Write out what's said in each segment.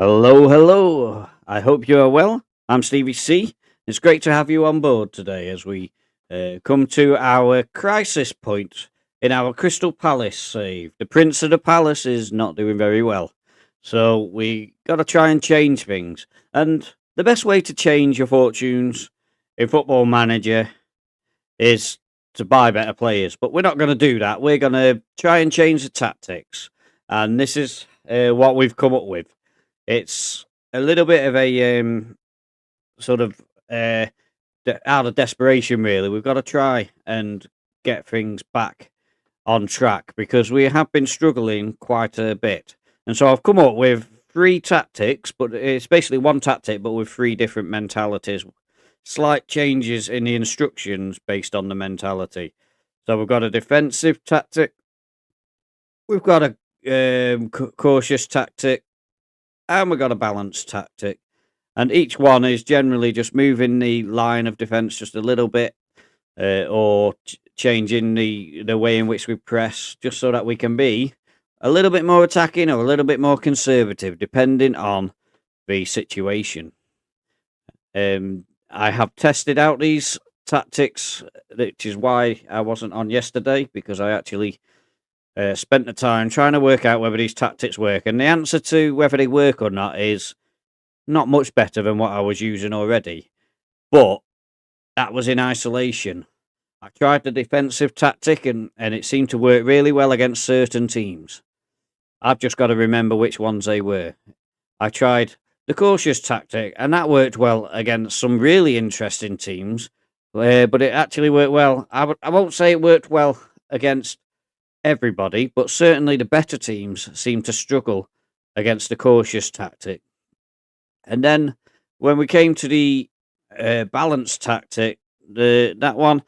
Hello, hello. I hope you are well. I'm Stevie C. It's great to have you on board today as we come to our crisis point in our Crystal Palace save. The Prince of the Palace is not doing very well. So we got to try and change things. And the best way to change your fortunes in Football Manager is to buy better players. But we're not going to do that. We're going to try and change the tactics. And this is what we've come up with. It's a little bit of a sort of out of desperation, really. We've got to try and get things back on track because we have been struggling quite a bit. And so I've come up with three tactics, but it's basically one tactic, but with three different mentalities. Slight changes in the instructions based on the mentality. So we've got a defensive tactic, we've got a cautious tactic, and we've got a balanced tactic. And each one is generally just moving the line of defence just a little bit, or changing the way in which we press, just so that we can be a little bit more attacking or a little bit more conservative, depending on the situation. I have tested out these tactics, which is why I wasn't on yesterday, because I actually spent the time trying to work out whether these tactics work. And the answer to whether they work or not is not much better than what I was using already. But that was in isolation. I tried the defensive tactic and it seemed to work really well against certain teams. I've just got to remember which ones they were. I tried the cautious tactic, and that worked well against some really interesting teams, but it actually worked well. I won't say it worked well against everybody, but certainly the better teams seemed to struggle against the cautious tactic. And then when we came to the balanced tactic, that one,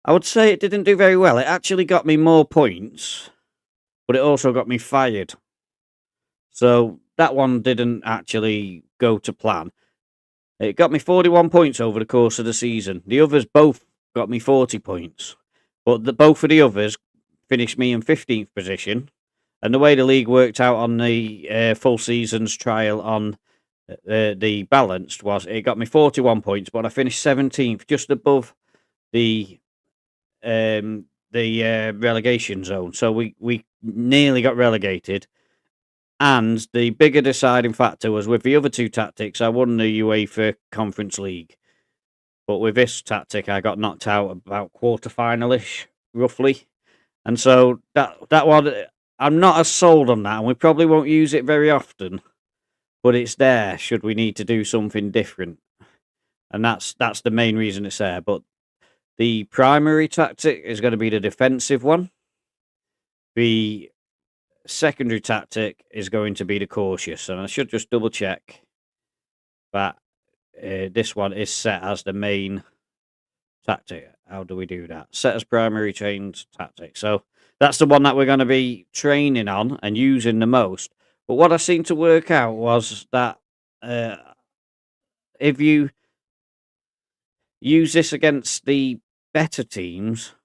I would say it didn't do very well. It actually got me more points, but it also got me fired. So that one didn't actually go to plan. It got me 41 points over the course of the season. The others both got me 40 points, but both of the others finished me in 15th position. And the way the league worked out on the full season's trial on the balanced was it got me 41 points, but I finished 17th, just above the relegation zone. So we nearly got relegated. And the bigger deciding factor was with the other two tactics, I won the UEFA Conference League. But with this tactic, I got knocked out about quarter-final-ish, roughly. And so that one, I'm not as sold on that, and we probably won't use it very often. But it's there should we need to do something different. And that's the main reason it's there. But the primary tactic is going to be the defensive one. The secondary tactic is going to be the cautious, and I should just double check that this one is set as the main tactic. How do we do that? Set as primary change tactic. So that's the one that we're going to be training on and using the most. But what I seemed to work out was that if you use this against the better teams,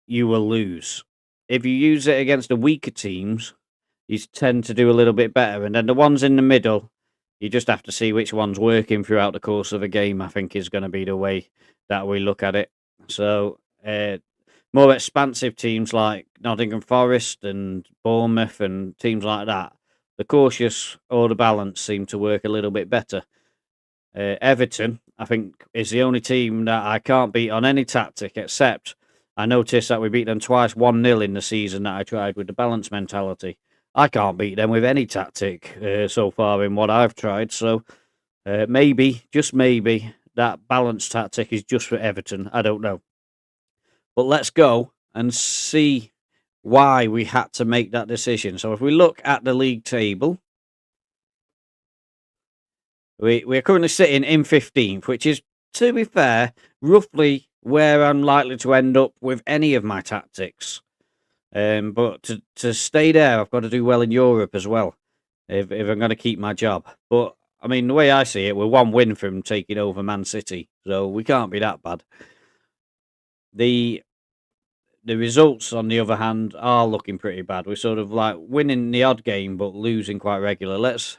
you will lose. If you use it against the weaker teams, you tend to do a little bit better. And then the ones in the middle, you just have to see which one's working throughout the course of a game, I think is going to be the way that we look at it. So more expansive teams like Nottingham Forest and Bournemouth and teams like that, the cautious or the balance seem to work a little bit better. Everton, I think, is the only team that I can't beat on any tactic, except I noticed that we beat them twice 1-0 in the season that I tried with the balance mentality. I can't beat them with any tactic so far in what I've tried. So maybe, just maybe, that balance tactic is just for Everton. I don't know. But let's go and see why we had to make that decision. So if we look at the league table, we're currently sitting in 15th, which is, to be fair, roughly where I'm likely to end up with any of my tactics. But to stay there, I've got to do well in Europe as well, if I'm going to keep my job. But, I mean, the way I see it, we're one win from taking over Man City, so we can't be that bad. The results, on the other hand, are looking pretty bad. We're sort of like winning the odd game, but losing quite regular. Let's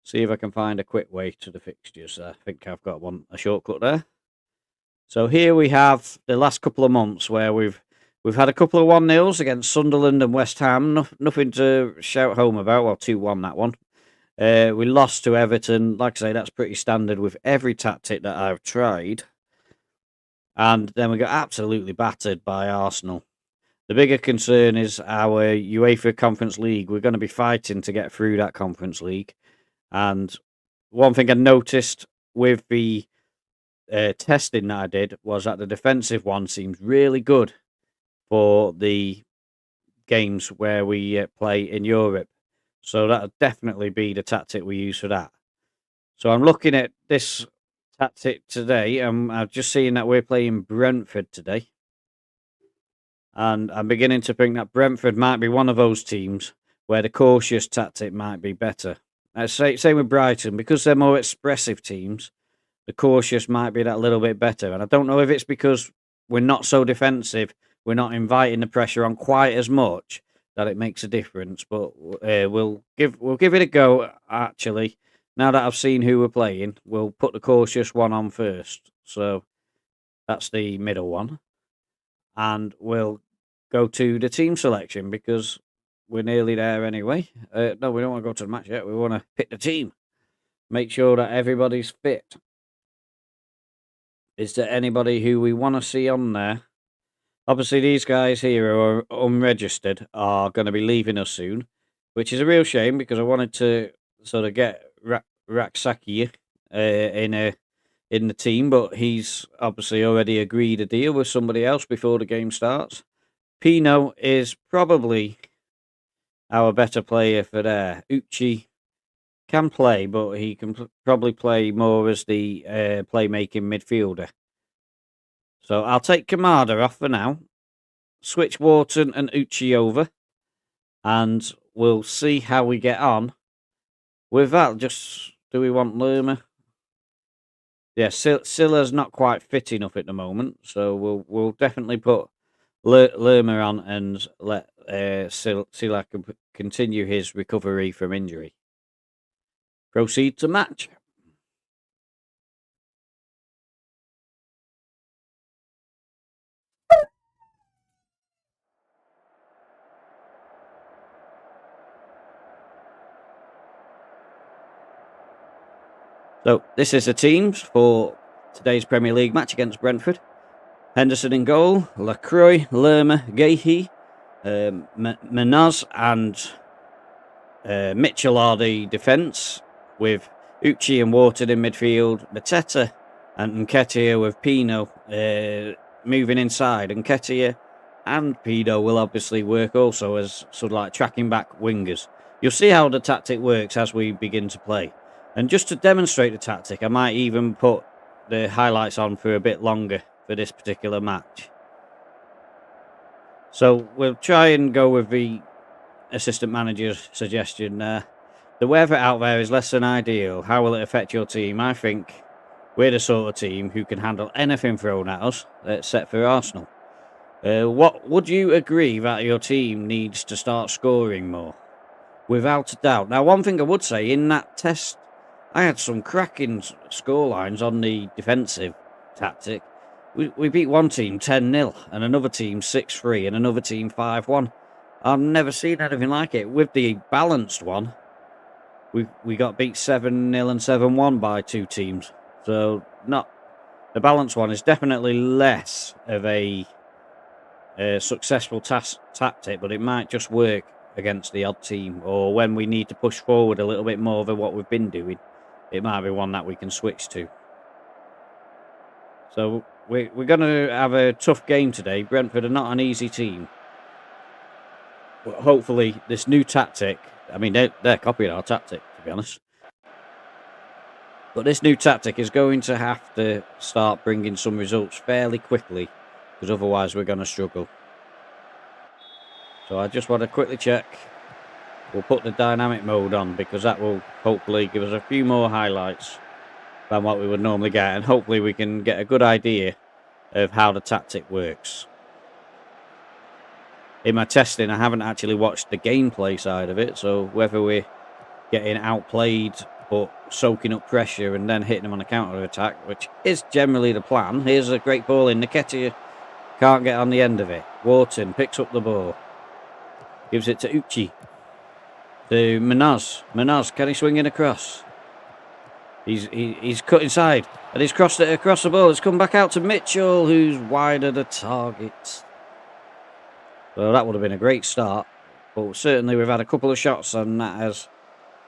see if I can find a quick way to the fixtures. I think I've got a shortcut there. So here we have the last couple of months where we've had a couple of 1-0s against Sunderland and West Ham. Nothing to shout home about. Well, 2-1 that one. We lost to Everton. Like I say, that's pretty standard with every tactic that I've tried. And then we got absolutely battered by Arsenal. The bigger concern is our UEFA Conference League. We're going to be fighting to get through that Conference League. And one thing I noticed with the testing that I did was that the defensive one seems really good for the games where we play in Europe. So that'll definitely be the tactic we use for that. So I'm looking at this tactic today. I've just seen that we're playing Brentford today. And I'm beginning to think that Brentford might be one of those teams where the cautious tactic might be better. Same with Brighton, because they're more expressive teams, the cautious might be that little bit better. And I don't know if it's because we're not so defensive, we're not inviting the pressure on quite as much, that it makes a difference. But we'll give it a go, actually. Now that I've seen who we're playing, we'll put the cautious one on first. So that's the middle one. And we'll go to the team selection because we're nearly there anyway. No, we don't want to go to the match yet. We want to pick the team. Make sure that everybody's fit. Is there anybody who we want to see on there? Obviously, these guys here who are unregistered are going to be leaving us soon, which is a real shame because I wanted to sort of get Raksaki in the team, but he's obviously already agreed a deal with somebody else before the game starts. Pino is probably our better player for there. Uchi can play, but he can probably play more as the playmaking midfielder. So I'll take Kamada off for now, switch Wharton and Uchi over, and we'll see how we get on. With that, do we want Lerma? Yeah, Silla's not quite fit enough at the moment, so we'll definitely put Lerma on and let Silla continue his recovery from injury. Proceed to match. So this is the teams for today's Premier League match against Brentford. Henderson in goal, Lacroix, Lerma, Gahey, Manaz and Mitchell are the defence, with Uchi and Wharton in midfield, Mateta and Nketiah with Pino moving inside. Nketiah and Pino will obviously work also as sort of like tracking back wingers. You'll see how the tactic works as we begin to play. And just to demonstrate the tactic, I might even put the highlights on for a bit longer for this particular match. So we'll try and go with the assistant manager's suggestion. The weather out there is less than ideal. How will it affect your team? I think we're the sort of team who can handle anything thrown at us, except for Arsenal. What would you agree that your team needs to start scoring more? Without a doubt. Now, one thing I would say, in that test, I had some cracking scorelines on the defensive tactic. We beat one team 10-0 and another team 6-3 and another team 5-1. I've never seen anything like it. With the balanced one, we got beat 7-0 and 7-1 by two teams. So the balanced one is definitely less of a successful tactic, but it might just work against the odd team, or when we need to push forward a little bit more than what we've been doing, it might be one that we can switch to. So we're going to have a tough game today. Brentford are not an easy team. But hopefully this new tactic, I mean, they're copying our tactic, to be honest. But this new tactic is going to have to start bringing some results fairly quickly, because otherwise we're going to struggle. So I just want to quickly check. We'll put the dynamic mode on because that will hopefully give us a few more highlights than what we would normally get. And hopefully we can get a good idea of how the tactic works. In my testing, I haven't actually watched the gameplay side of it. So whether we're getting outplayed but soaking up pressure and then hitting them on a counter-attack, which is generally the plan. Here's a great ball in. Nketiah can't get on the end of it. Wharton picks up the ball. Gives it to Uchi. To Manoz. Manoz, can he swing it across? He's cut inside. And he's crossed it across the ball. It's come back out to Mitchell, who's wide of the target. Well, that would have been a great start. But certainly we've had a couple of shots and that has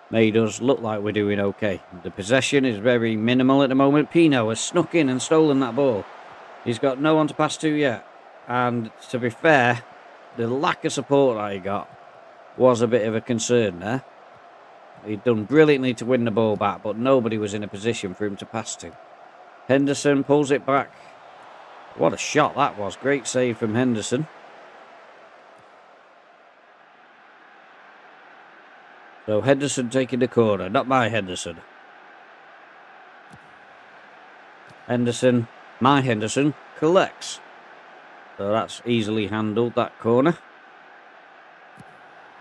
made us look like we're doing okay. The possession is very minimal at the moment. Pino has snuck in and stolen that ball. He's got no one to pass to yet. And to be fair, the lack of support that he got was a bit of a concern there. He'd done brilliantly to win the ball back, but nobody was in a position for him to pass to. Henderson pulls it back. What a shot that was. Great save from Henderson. So Henderson taking the corner, not my Henderson. Henderson, my Henderson, collects. So that's easily handled, that corner.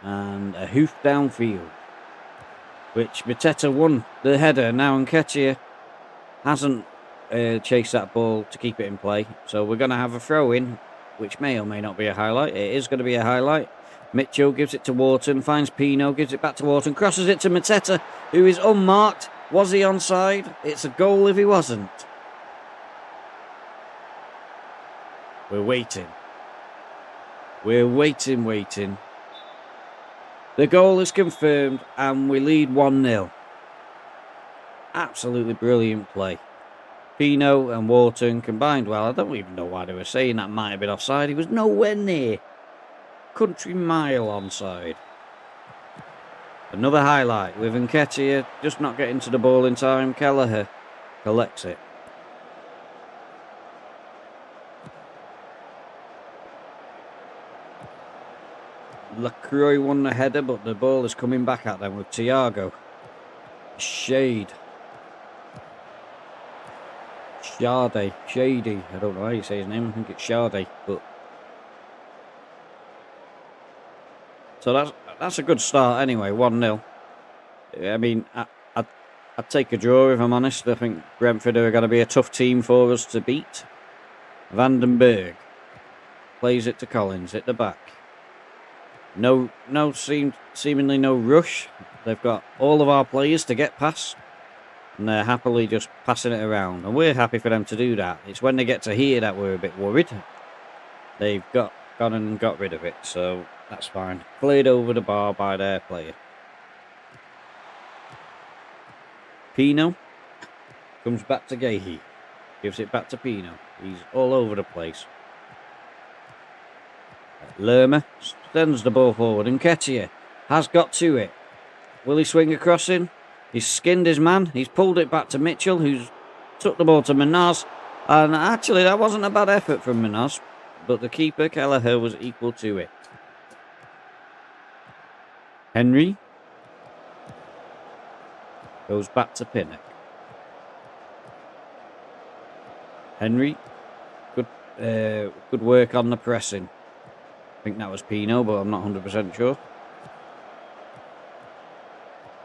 And a hoof downfield, which Mateta won the header. Now Nketiah hasn't chased that ball to keep it in play. So we're going to have a throw-in, which may or may not be a highlight. It is going to be a highlight. Mitchell gives it to Wharton, finds Pino, gives it back to Wharton, crosses it to Mateta, who is unmarked. Was he onside? It's a goal if he wasn't. We're waiting. We're waiting. The goal is confirmed and we lead 1-0. Absolutely brilliant play. Pino and Wharton combined well. I don't even know why they were saying that might have been offside. He was nowhere near. Country mile onside. Another highlight with Nketiah just not getting to the ball in time. Kelleher collects it. Lacroix won the header, but the ball is coming back at them with Thiago. Shade. Shady. I don't know how you say his name. I think it's Shade, but so that's a good start anyway, 1-0. I mean, I'd take a draw if I'm honest. I think Brentford are going to be a tough team for us to beat. Vandenberg plays it to Collins at the back. Seemingly no rush. They've got all of our players to get past, and they're happily just passing it around. And we're happy for them to do that. It's when they get to here that we're a bit worried. They've gone and got rid of it, so that's fine. Played over the bar by their player. Pino comes back to Gahey. Gives it back to Pino. He's all over the place. Lerma sends the ball forward. Nketiah has got to it. Will he swing across in? He's skinned his man. He's pulled it back to Mitchell, who's took the ball to Manoz. And actually, that wasn't a bad effort from Manoz, but the keeper, Kelleher, was equal to it. Henry goes back to Pinnock. Henry, good work on the pressing. I think that was Pino, but I'm not 100% sure.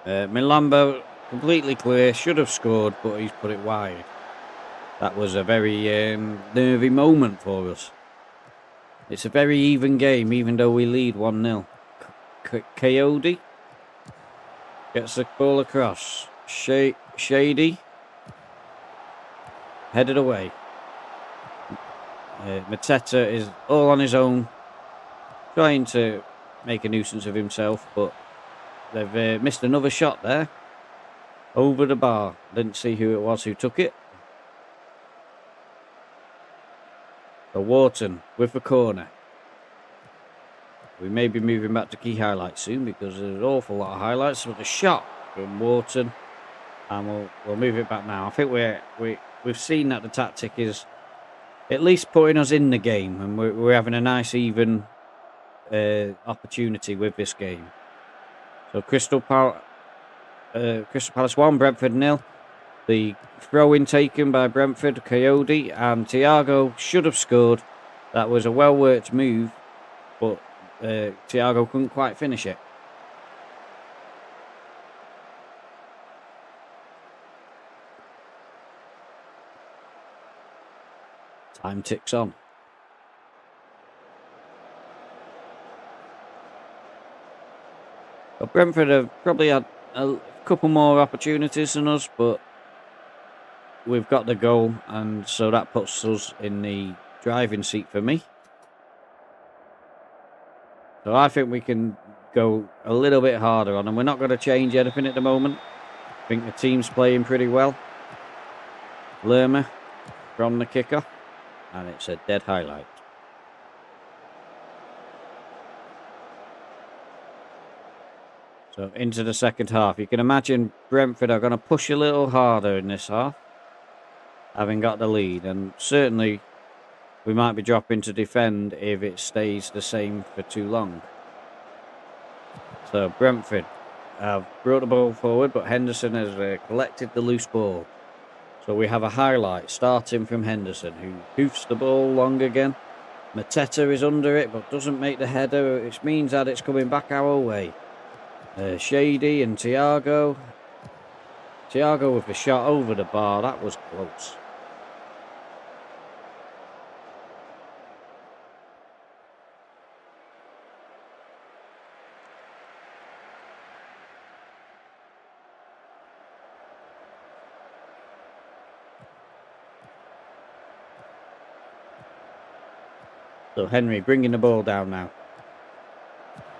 Milambo, completely clear, should have scored, but he's put it wide. That was a very nervy moment for us. It's a very even game, even though we lead 1-0. Coyote gets the ball across. Shady headed away. Mateta is all on his own, trying to make a nuisance of himself, but they've missed another shot there. Over the bar. Didn't see who it was who took it. So Wharton with the corner. We may be moving back to key highlights soon because there's an awful lot of highlights. With the shot from Wharton, and we'll move it back now. I think we've seen that the tactic is at least putting us in the game, and we're having a nice even opportunity with this game. So Crystal Palace 1, Brentford 0. The throw-in taken by Brentford, Coyote, and Thiago should have scored. That was a well-worked move, but Thiago couldn't quite finish it. Time ticks on. Well, Brentford have probably had a couple more opportunities than us, but we've got the goal, and so that puts us in the driving seat for me. So I think we can go a little bit harder on them. We're not going to change anything at the moment. I think the team's playing pretty well. Lerma from the kicker, and it's a dead highlight. So into the second half. You can imagine Brentford are going to push a little harder in this half, having got the lead, and certainly we might be dropping to defend if it stays the same for too long. So Brentford have brought the ball forward, but Henderson has collected the loose ball. So we have a highlight starting from Henderson, who hoofs the ball long again. Mateta is under it, but doesn't make the header, which means that it's coming back our way. Shady and Thiago. Thiago with the shot over the bar. That was close. So Henry bringing the ball down now.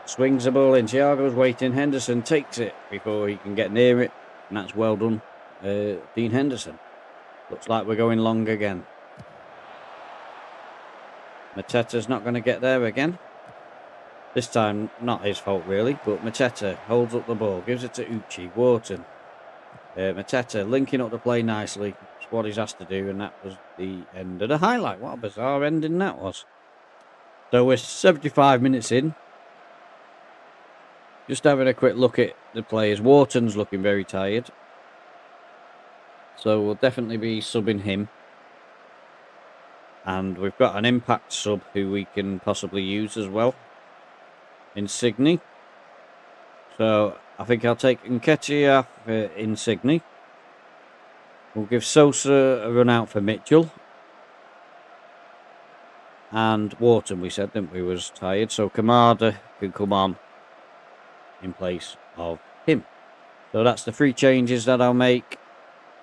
Swings the ball in. Thiago's waiting. Henderson takes it before he can get near it. And that's well done, Dean Henderson. Looks like we're going long again. Mateta's not going to get there again. This time, not his fault really, but Mateta holds up the ball, gives it to Uchi, Wharton. Mateta linking up the play nicely. It's what he's asked to do, and that was the end of the highlight. What a bizarre ending that was. So we're 75 minutes in. Just having a quick look at the players. Wharton's looking very tired. So we'll definitely be subbing him. And we've got an impact sub who we can possibly use as well. Insigne. So I think I'll take Nketiah for Insigne. We'll give Sosa a run out for Mitchell. And Wharton, we said, didn't we, was tired. So Kamada can come on in place of him. So that's the 3 changes that I'll make.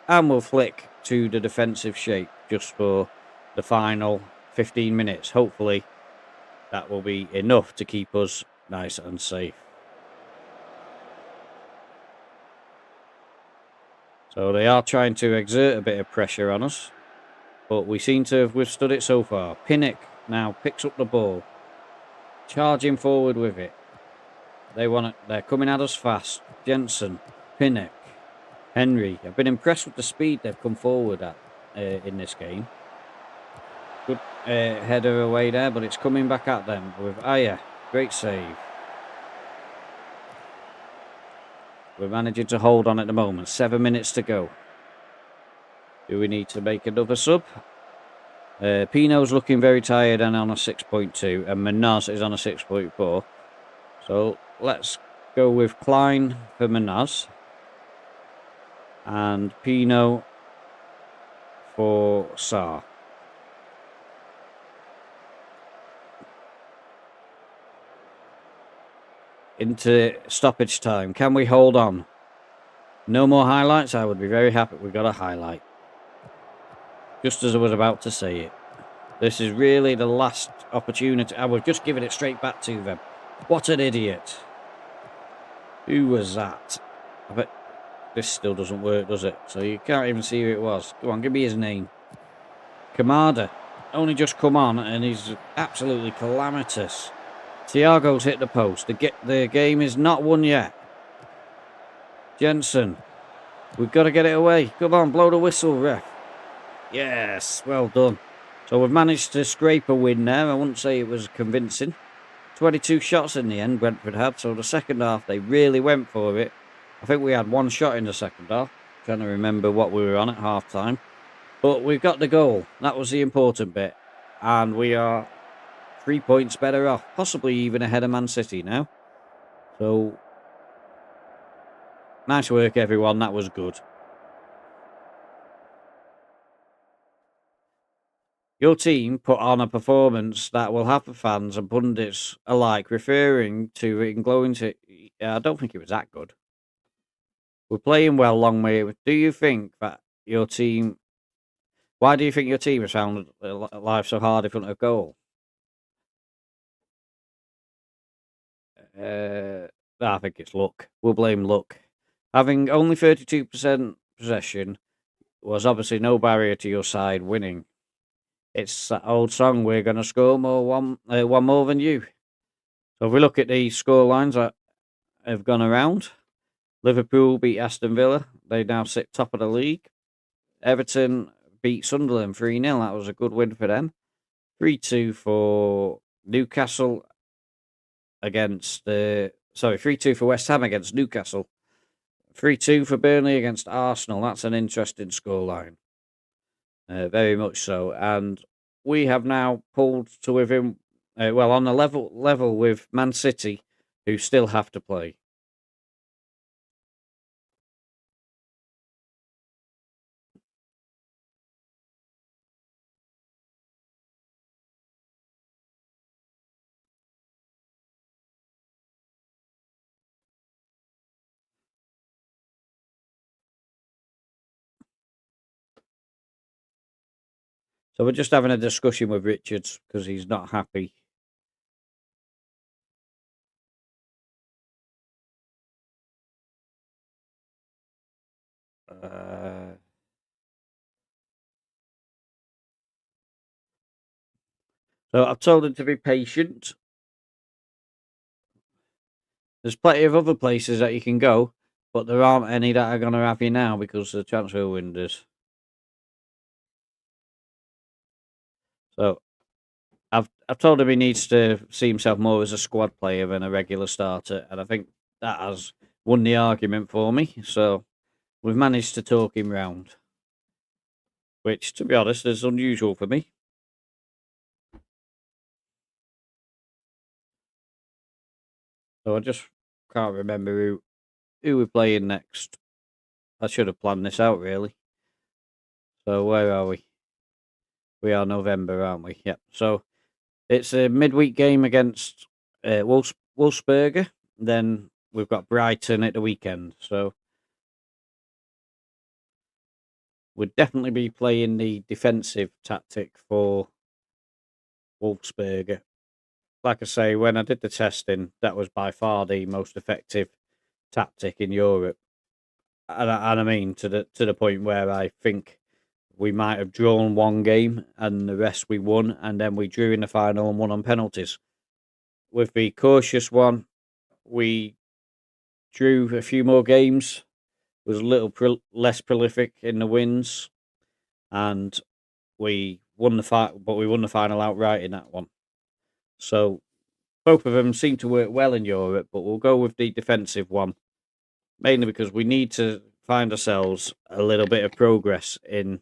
And we'll flick to the defensive shape just for the final 15 minutes. Hopefully that will be enough to keep us nice and safe. So they are trying to exert a bit of pressure on us, but we seem to have withstood it so far. Pinnock now picks up the ball, charging forward with it. They're coming at us fast. Jensen, Pinnock, Henry. I've been impressed with the speed they've come forward at in this game. Good header away there, but it's coming back at them with Aya. Great save. We're managing to hold on at the moment. 7 minutes to go. Do we need to make another sub? Pino's looking very tired and on a 6.2, and Manaz is on a 6.4. So let's go with Klein for Manaz and Pino for Sarr. Into stoppage time. Can we hold on? No more highlights? I would be very happy we got a highlight. Just as I was about to say it. This is really the last opportunity. I was just giving it straight back to them. What an idiot. Who was that? I bet this still doesn't work, does it? So you can't even see who it was. Go on, give me his name. Kamada. Only just come on and he's absolutely calamitous. Thiago's hit the post. The game is not won yet. Jensen. We've got to get it away. Come on, blow the whistle, ref. Yes, well done. So we've managed to scrape a win there. I wouldn't say it was convincing. 22 shots in the end Brentford had. So the second half, they really went for it. I think we had 1 shot in the second half. Trying to remember what we were on at half time. But we've got the goal. That was the important bit. And we are 3 points better off. Possibly even ahead of Man City now. So, nice work, everyone. That was good. Your team put on a performance that will have the fans and pundits alike referring to it in glowing to. I don't think it was that good. We're playing well, long way. Do you think that your team? Why do you think your team has found life so hard in front of goal? I think it's luck. We'll blame luck. Having only 32% possession was obviously no barrier to your side winning. It's that old song, we're going to score one more than you. So if we look at the score lines that have gone around, Liverpool beat Aston Villa. They now sit top of the league. Everton beat Sunderland 3-0. That was a good win for them. 3-2 for Newcastle against 3-2 for West Ham against Newcastle. 3-2 for Burnley against Arsenal. That's an interesting scoreline. Very much so. And we have now pulled to within, on the level with Man City, who still have to play. So we're just having a discussion with Richards because he's not happy. So I've told him to be patient. There's plenty of other places that you can go, but there aren't any that are going to have you now because the transfer windows. So I've told him he needs to see himself more as a squad player than a regular starter, and I think that has won the argument for me. So we've managed to talk him round, which, to be honest, is unusual for me. So I just can't remember who we're playing next. I should have planned this out, really. So where are we? We are November, aren't we? Yep. So it's a midweek game against Wolfsberger. Then we've got Brighton at the weekend. So we'd definitely be playing the defensive tactic for Wolfsberger. Like I say, when I did the testing, that was by far the most effective tactic in Europe. And I mean to the point where I think we might have drawn one game and the rest we won, and then we drew in the final and won on penalties. With the cautious one, we drew a few more games, was a little less prolific in the wins, and we won the fight, but we won the final outright in that one. So both of them seem to work well in Europe, but we'll go with the defensive one, mainly because we need to find ourselves a little bit of progress in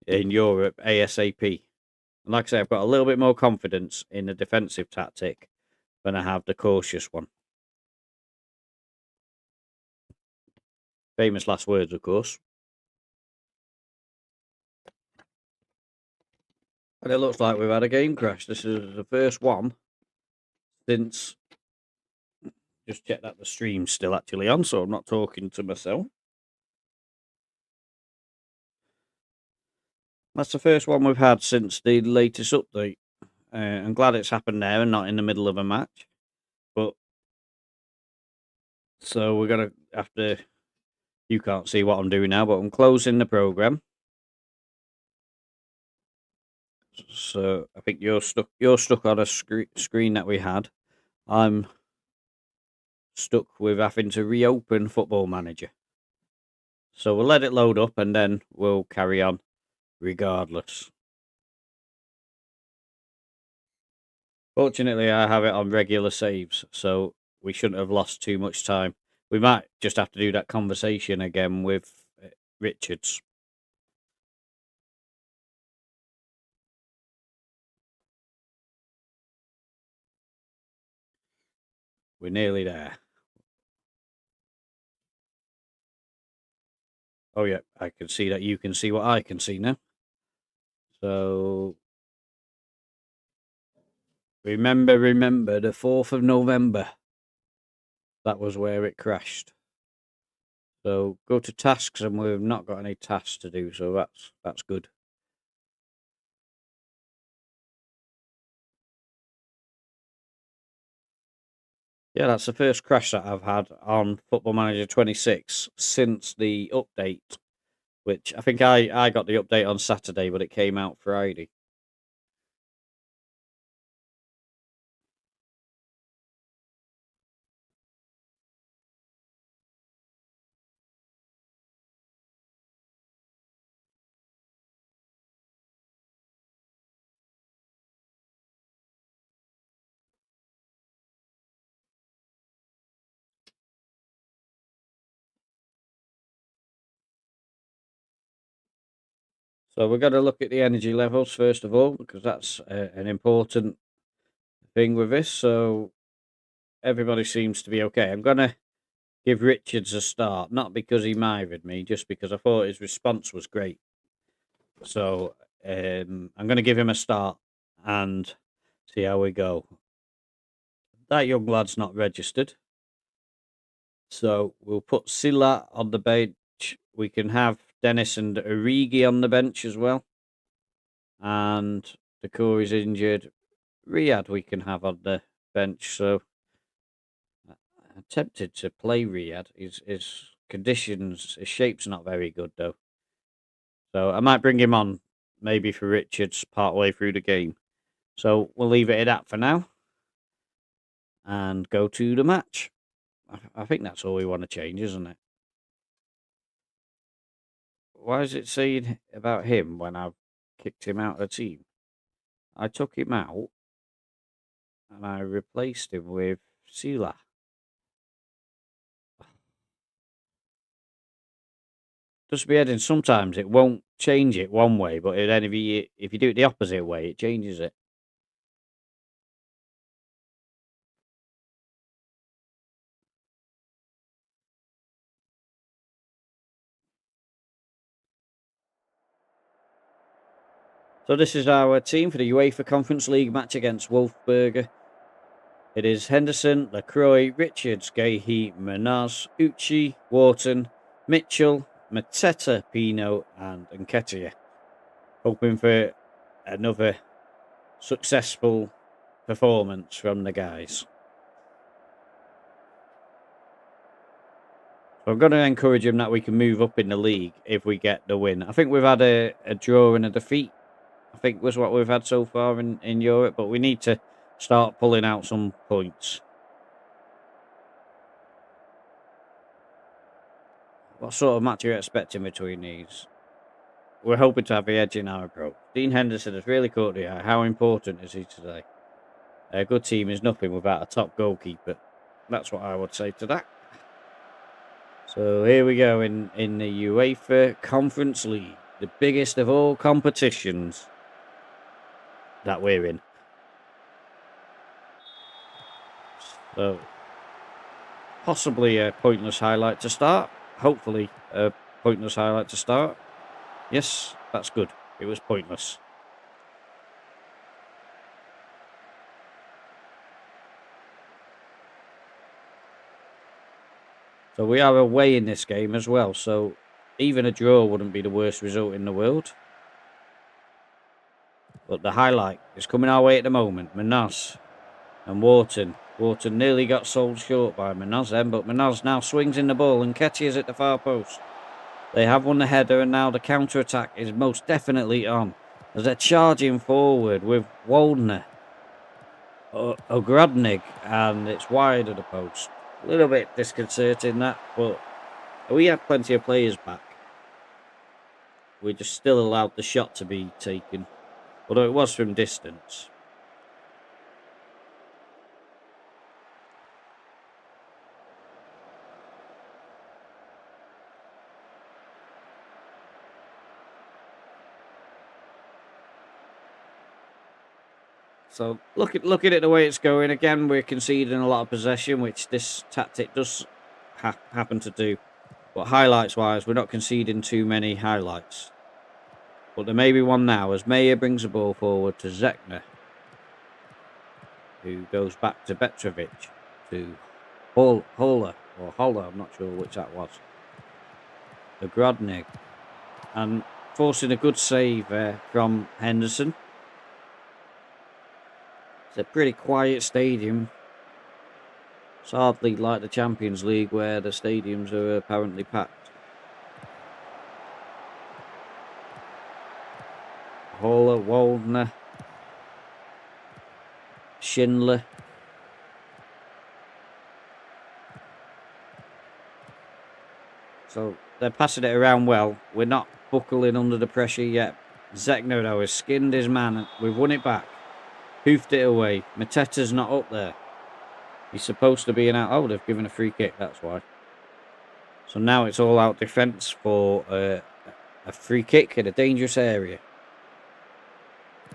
Europe ASAP. And like I say, I've got a little bit more confidence in the defensive tactic than I have the cautious one. Famous last words, of course. And it looks like we've had a game crash. This is the first one since. Just check that the stream's still actually on, so I'm not talking to myself. That's the first one we've had since the latest update. I'm glad it's happened there and not in the middle of a match. But so we're gonna have to. You can't see what I'm doing now, but I'm closing the program. So I think you're stuck. You're stuck on a screen that we had. I'm stuck with having to reopen Football Manager. So we'll let it load up and then we'll carry on regardless. Fortunately, I have it on regular saves, so we shouldn't have lost too much time. We might just have to do that conversation again with Richards. We're nearly there. Oh, yeah, I can see that you can see what I can see now. So Remember, the 4th of November. That was where it crashed. So go to tasks, and we've not got any tasks to do, so that's good. Yeah, that's the first crash that I've had on Football Manager 26 since the update, which I think I got the update on Saturday, but it came out Friday. So we've got to look at the energy levels first of all, because that's an important thing with this. So everybody seems to be okay. I'm going to give Richards a start, not because he mired me, just because I thought his response was great. So I'm going to give him a start and see how we go. That young lad's not registered. So we'll put Silla on the bench. We can have Dennis and Origi on the bench as well. And Decore's injured. Riyadh we can have on the bench. So I'm tempted to play Riyadh. His conditions, his shape's not very good though. So I might bring him on maybe for Richards part way through the game. So we'll leave it at that for now. And go to the match. I think that's all we want to change, isn't it? Why is it saying about him when I've kicked him out of the team? I took him out and I replaced him with Sila. Just be heading, sometimes it won't change it one way, but then if you do it the opposite way, it changes it. So this is our team for the UEFA Conference League match against Wolfsberger. It is Henderson, Lacroix, Richards, Gahey, Manaz, Uchi, Wharton, Mitchell, Mateta, Pino, and Nketiah. Hoping for another successful performance from the guys. So I'm going to encourage him that we can move up in the league if we get the win. I think we've had a draw and a defeat, I think was what we've had so far in Europe, but we need to start pulling out some points. What sort of match are you expecting between these? We're hoping to have the edge in our approach. Dean Henderson has really caught the eye. How important is he today? A good team is nothing without a top goalkeeper. That's what I would say to that. So here we go in the UEFA Conference League, the biggest of all competitions that we're in. So possibly a pointless highlight to start. Hopefully a pointless highlight to start. Yes, that's good. It was pointless. So we are away in this game as well. So even a draw wouldn't be the worst result in the world. But the highlight is coming our way at the moment. Manaz and Wharton. Wharton nearly got sold short by Manaz then, but Manaz now swings in the ball and catches at the far post. They have won the header, and now the counter-attack is most definitely on. As they're charging forward with Waldner, Ogrodnik, and it's wide of the post. A little bit disconcerting that, but we had plenty of players back. We just still allowed the shot to be taken, although it was from distance. So looking at the way it's going, again, we're conceding a lot of possession, which this tactic does happen to do. But highlights-wise, we're not conceding too many highlights. But there may be one now, as Mayer brings the ball forward to Zekner. who goes back to Petrovic, to Holler, I'm not sure which that was. The Grodnig. And forcing a good save from Henderson. It's a pretty quiet stadium. It's hardly like the Champions League where the stadiums are apparently packed. Holler, Waldner, Schindler. So they're passing it around well. We're not buckling under the pressure yet. Zegner, though, has skinned his man. We've won it back. Hoofed it away. Mateta's not up there. He's supposed to be in out. Oh, they've given a free kick. That's why. So now it's all out defence for a free kick in a dangerous area.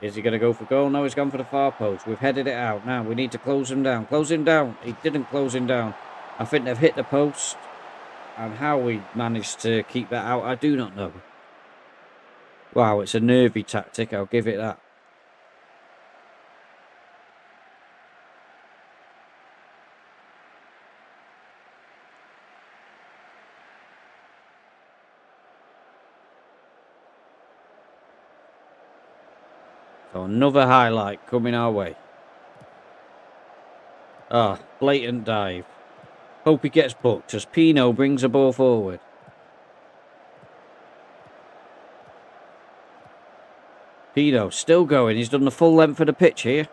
Is he going to go for goal? No, he's gone for the far post. We've headed it out. Now we need to close him down. Close him down. He didn't close him down. I think they've hit the post. And how we managed to keep that out, I do not know. Wow, it's a nervy tactic. I'll give it that. So another highlight coming our way. Blatant dive. Hope he gets booked as Pino brings the ball forward. Pino still going. He's done the full length of the pitch here.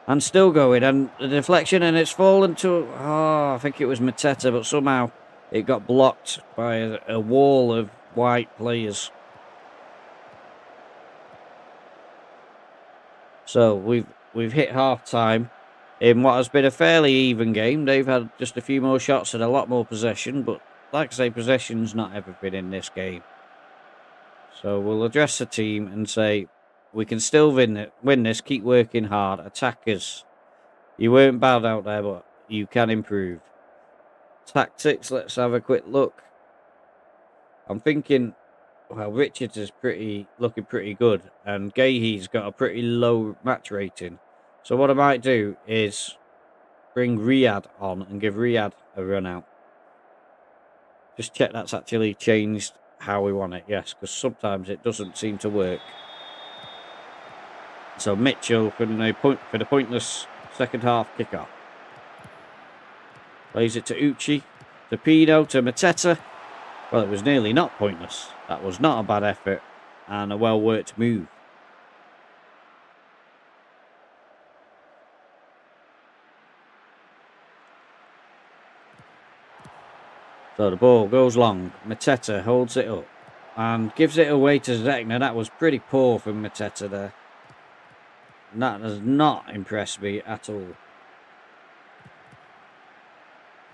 And still going. And the deflection, and it's fallen to... I think it was Mateta, but somehow it got blocked by a wall of white players. So we've hit half-time in what has been a fairly even game. They've had just a few more shots and a lot more possession, but like I say, possession's not everything in this game. So we'll address the team and say, we can still win this, keep working hard. Attackers, you weren't bad out there, but you can improve. Tactics, let's have a quick look. I'm thinking... Well, Richards is looking pretty good, and Gahey's got a pretty low match rating. So what I might do is bring Riyadh on and give Riyadh a run out. Just check that's actually changed how we want it. Yes, because sometimes it doesn't seem to work. So Mitchell for the pointless second half kickoff. Plays it to Uchi, to Pino, to Mateta. Well, it was nearly not pointless. That was not a bad effort and a well-worked move. So the ball goes long. Mateta holds it up and gives it away to Zegner. That was pretty poor from Mateta there. And that does not impress me at all.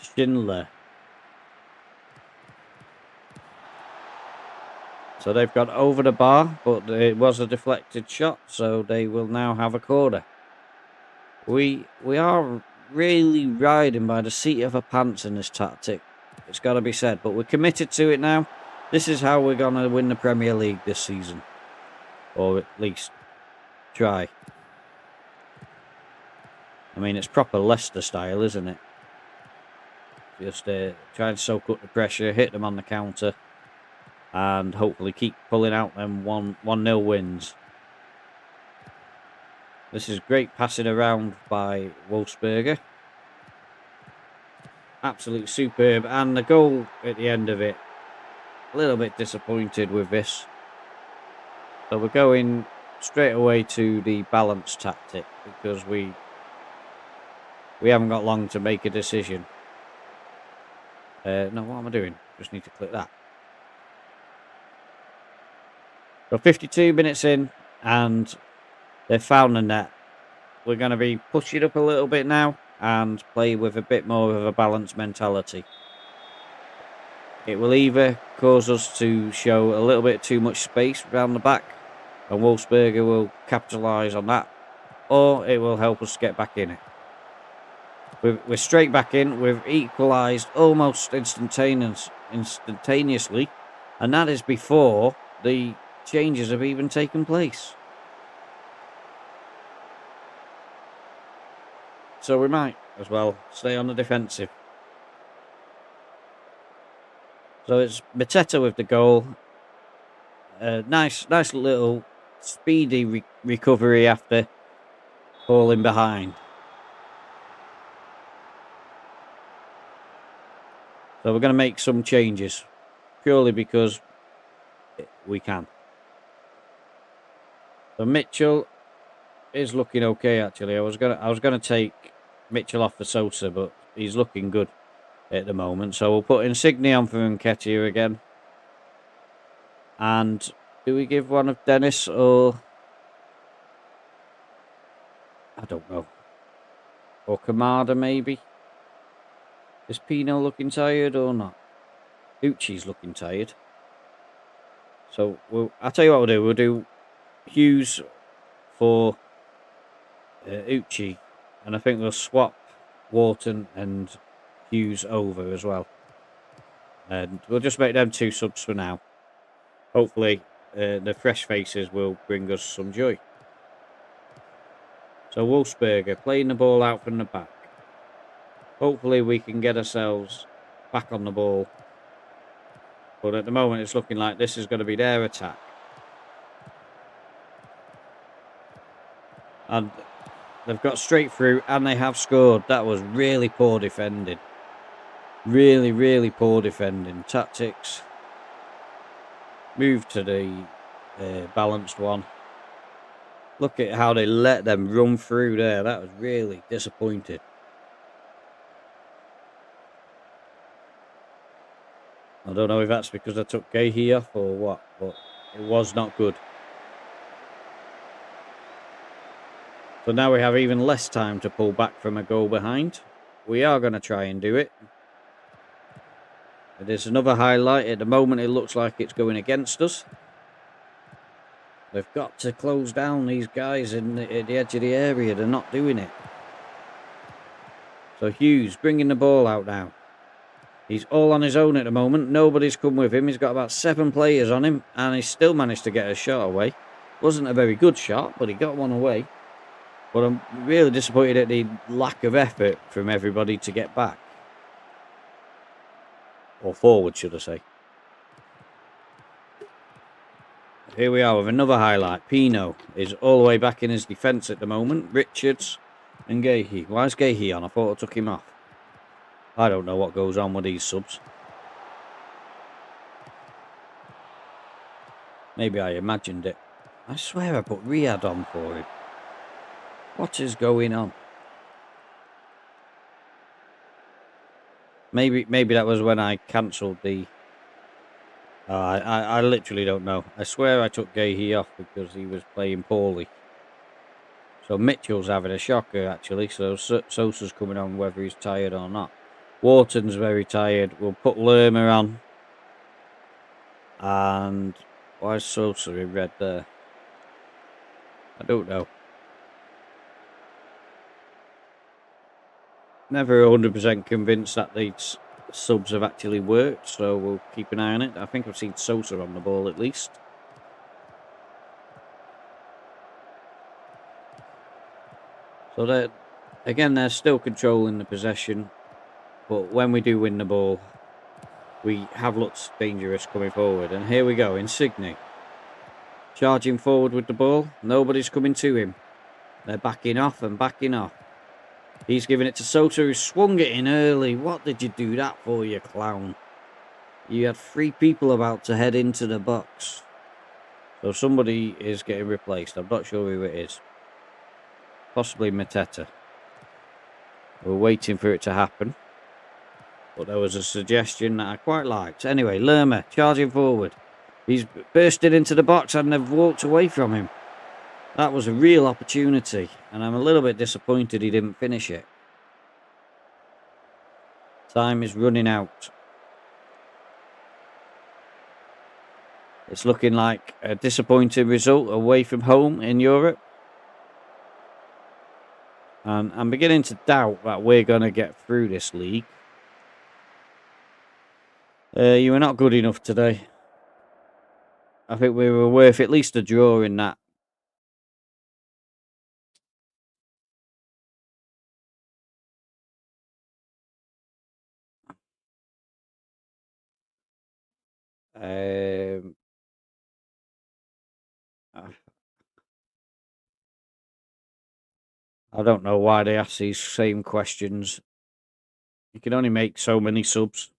Schindler. So they've got over the bar, but it was a deflected shot, so they will now have a corner. We are really riding by the seat of our pants in this tactic. It's got to be said, but we're committed to it now. This is how we're going to win the Premier League this season. Or at least try. I mean, it's proper Leicester style, isn't it? Just try and soak up the pressure, hit them on the counter. And hopefully keep pulling out them 1-0 wins. This is great passing around by Wolfsberger. Absolutely superb. And the goal at the end of it. A little bit disappointed with this. So we're going straight away to the balance tactic. Because we haven't got long to make a decision. No, what am I doing? Just need to click that. So 52 minutes in, and they've found the net. We're going to be pushing up a little bit now and play with a bit more of a balanced mentality. It will either cause us to show a little bit too much space around the back, and Wolfsberger will capitalise on that, or it will help us get back in it. We're straight back in. We've equalised almost instantaneously, and that is before the changes have even taken place. so we might as well stay on the defensive. So it's Mateta with the goal. Nice little speedy recovery after falling behind. So we're going to make some changes purely because we can. So Mitchell is looking okay actually. I was gonna take Mitchell off for Sosa, but he's looking good at the moment. So we'll put Insigne on for Nketiah again. And do we give one of Dennis or I don't know. Or Kamada maybe? Is Pino looking tired or not? Uchi's looking tired. So I'll tell you what we'll do. We'll do Hughes for Uchi. And I think we'll swap Wharton and Hughes over as well. And we'll just make them 2 subs for now. Hopefully the fresh faces will bring us some joy. So Wolfsberger playing the ball out from the back. Hopefully we can get ourselves back on the ball. But at the moment it's looking like this is going to be their attack. And they've got straight through and they have scored. That was really poor defending. Really poor defending. Tactics. Move to the balanced one. Look at how they let them run through there. That was really disappointing. I don't know if that's because I took Gahey off or what, but it was not good. So now we have even less time to pull back from a goal behind. We are going to try and do it. It is another highlight. At the moment it looks like it's going against us. They've got to close down these guys at the edge of the area. They're not doing it. So Hughes bringing the ball out now. He's all on his own at the moment. Nobody's come with him. He's got about 7 players on him. And he still managed to get a shot away. Wasn't a very good shot, but he got one away. But I'm really disappointed at the lack of effort from everybody to get back. Or forward, should I say. Here we are with another highlight. Pino is all the way back in his defence at the moment. Richards and Gahey. Why is Gahey on? I thought I took him off. I don't know what goes on with these subs. Maybe I imagined it. I swear I put Riyadh on for him. What is going on? Maybe that was when I cancelled the... I literally don't know. I swear I took Gahey off because he was playing poorly. So Mitchell's having a shocker actually. So Sosa's coming on whether he's tired or not. Wharton's very tired. We'll put Lerma on. And why is Sosa in red there? I don't know. Never 100% convinced that these subs have actually worked, so we'll keep an eye on it. I think I've seen Sosa on the ball at least. So they're still controlling the possession, but when we do win the ball, we have looked dangerous coming forward. And here we go, Insigne. Charging forward with the ball. Nobody's coming to him. They're backing off and backing off. He's giving it to Sosa, who swung it in early. What did you do that for, you clown? You had 3 people about to head into the box. So somebody is getting replaced. I'm not sure who it is. Possibly Mateta. We're waiting for it to happen. But there was a suggestion that I quite liked. Anyway, Lerma charging forward. He's bursted into the box and they've walked away from him. That was a real opportunity. And I'm a little bit disappointed he didn't finish it. Time is running out. It's looking like a disappointing result away from home in Europe. And I'm beginning to doubt that we're going to get through this league. You were not good enough today. I think we were worth at least a draw in that Um, I I don't know why they ask these same questions. You can only make so many subs.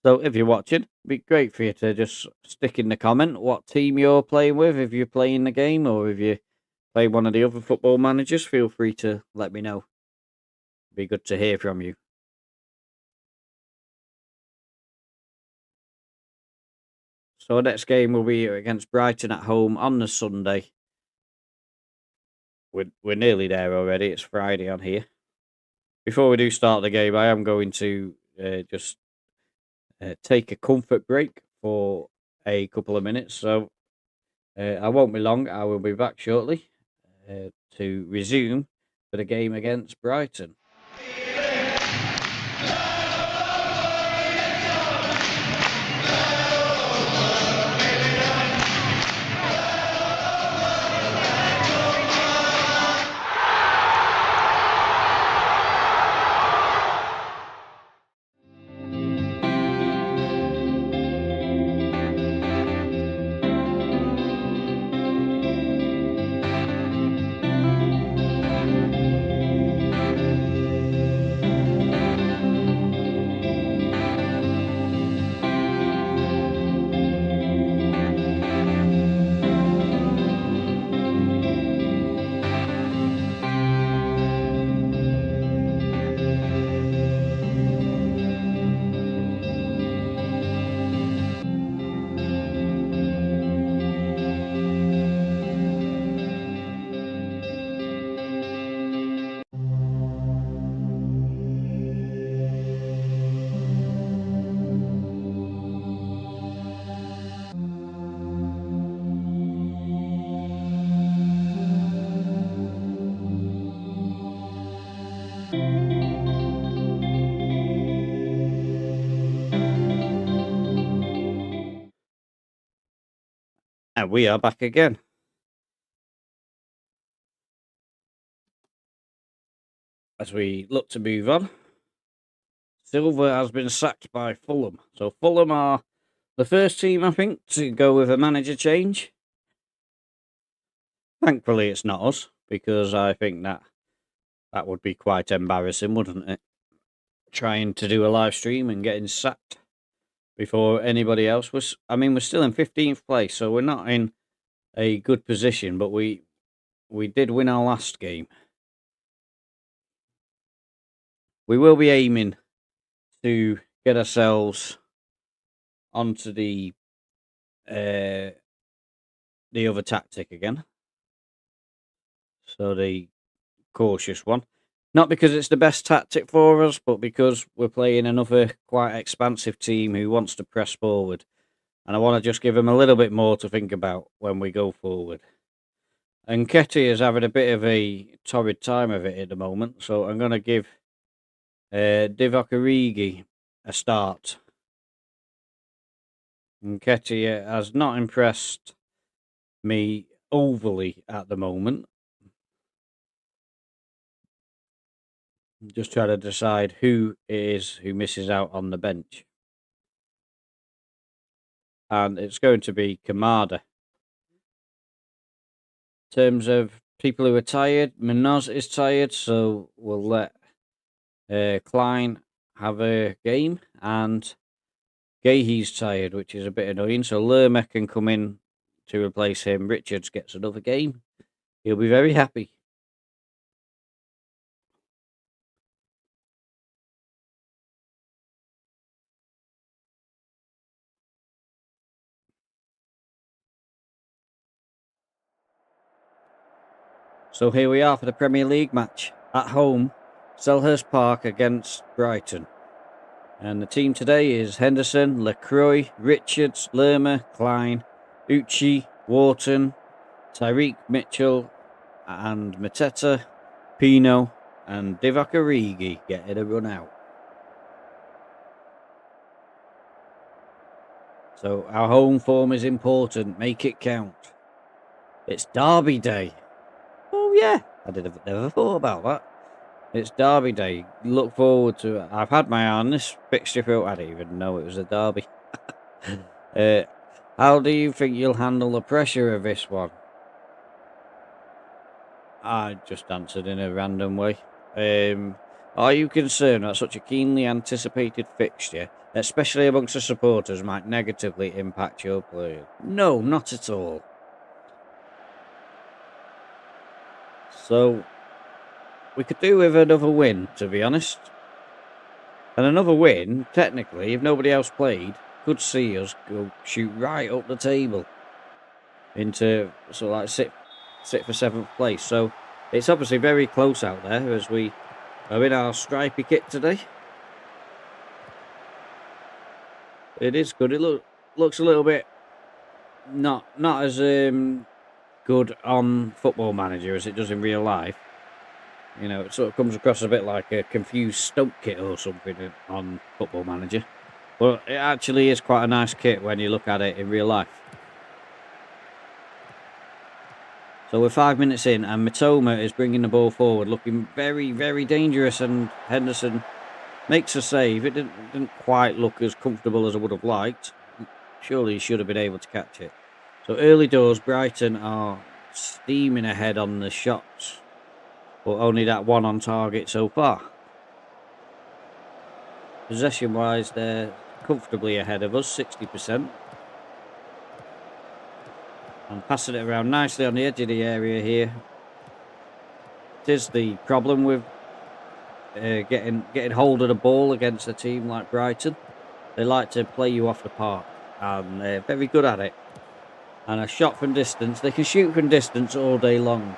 So if you're watching, it'd be great for you to just stick in the comment what team you're playing with, if you're playing the game or if you play one of the other football managers. Feel free to let me know. It'd be good to hear from you. So our next game will be against Brighton at home on the Sunday. We're nearly there already. It's Friday on here. Before we do start the game, I am going to just take a comfort break for a couple of minutes. So I won't be long. I will be back shortly to resume for the game against Brighton. And we are back again. As we look to move on, Silver has been sacked by Fulham. So Fulham are the first team, I think, to go with a manager change. Thankfully, it's not us, because I think that would be quite embarrassing, wouldn't it? Trying to do a live stream and getting sacked before anybody else was. I mean, we're still in 15th place, so we're not in a good position, but we did win our last game. We will be aiming to get ourselves onto the other tactic again. So the cautious one. Not because it's the best tactic for us, but because we're playing another quite expansive team who wants to press forward. And I want to just give them a little bit more to think about when we go forward. And Ketty is having a bit of a torrid time of it at the moment, so I'm going to give Divock Origi a start. And Ketty has not impressed me overly at the moment. Just trying to decide who it is who misses out on the bench. And it's going to be Kamada. In terms of people who are tired, Munoz is tired, so we'll let Klein have a game, and Gahey's tired, which is a bit annoying, so Lerma can come in to replace him. Richards gets another game. He'll be very happy. So here we are for the Premier League match at home, Selhurst Park against Brighton. And the team today is Henderson, Lacroix, Richards, Lerma, Klein, Uchi, Wharton, Tyreek Mitchell, and Mateta, Pino, and Divock Origi getting a run out. So our home form is important. Make it count. It's Derby Day. yeah, I never thought about that. It's Derby Day. Look forward to it. I've had my eye on this fixture for. I didn't even know it was a derby. How do you think you'll handle the pressure of this one? I just answered in a random way. Are you concerned that such a keenly anticipated fixture, especially amongst the supporters, might negatively impact your play? No, not at all. So, we could do with another win, to be honest. And another win, technically, if nobody else played, could see us go shoot right up the table into sort of like sit for 7th place. So it's obviously very close out there as we are in our stripy kit today. It is good. It looks a little bit not as good on Football Manager as it does in real life. You know, it sort of comes across a bit like a confused Stoke kit or something on Football Manager. But it actually is quite a nice kit when you look at it in real life. So we're 5 minutes in, and Mitoma is bringing the ball forward, looking very, very dangerous, and Henderson makes a save. It didn't quite look as comfortable as I would have liked. Surely he should have been able to catch it. So early doors, Brighton are steaming ahead on the shots, but only that one on target so far. Possession-wise, they're comfortably ahead of us, 60%. And passing it around nicely on the edge of the area here. It is the problem with getting hold of the ball against a team like Brighton. They like to play you off the park, and they're very good at it. And a shot from distance, they can shoot from distance all day long.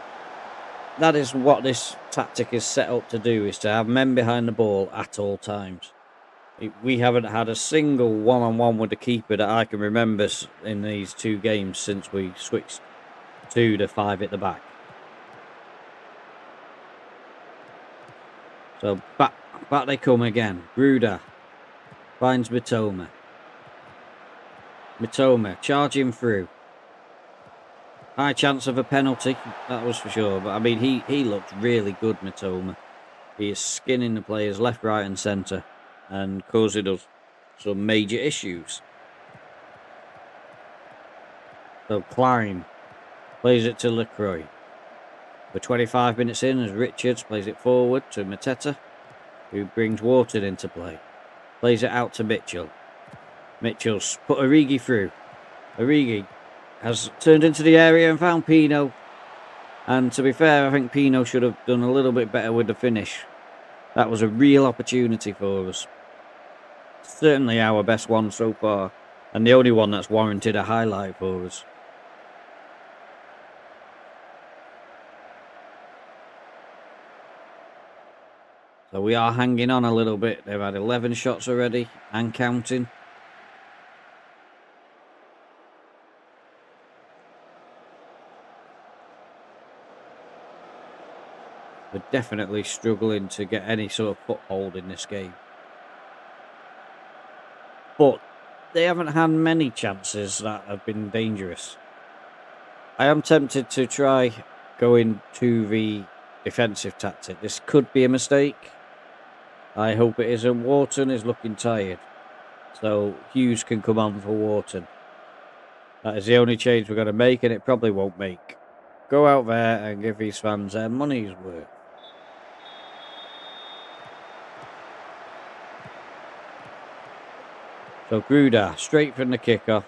That is what this tactic is set up to do, is to have men behind the ball at all times. We haven't had a single one-on-one with the keeper that I can remember in these 2 games since we switched to the 5 at the back. So back they come again. Gruda finds Mitoma. Mitoma charging through. High chance of a penalty, that was for sure. But I mean, he looked really good, Mitoma. He is skinning the players left, right, and centre, and causing us some major issues. So Klein plays it to LaCroix. We're 25 minutes in as Richards plays it forward to Mateta, who brings Wharton into play. Plays it out to Mitchell. Mitchell's put Origi through. Origi has turned into the area and found Pino. And to be fair, I think Pino should have done a little bit better with the finish. That was a real opportunity for us. Certainly our best one so far, and the only one that's warranted a highlight for us. So we are hanging on a little bit. They've had 11 shots already and counting. We're definitely struggling to get any sort of foothold in this game. But they haven't had many chances that have been dangerous. I am tempted to try going to the defensive tactic. This could be a mistake. I hope it isn't. Wharton is looking tired, so Hughes can come on for Wharton. That is the only change we're going to make, and it probably won't make. Go out there and give these fans their money's worth. So Gruda, straight from the kickoff.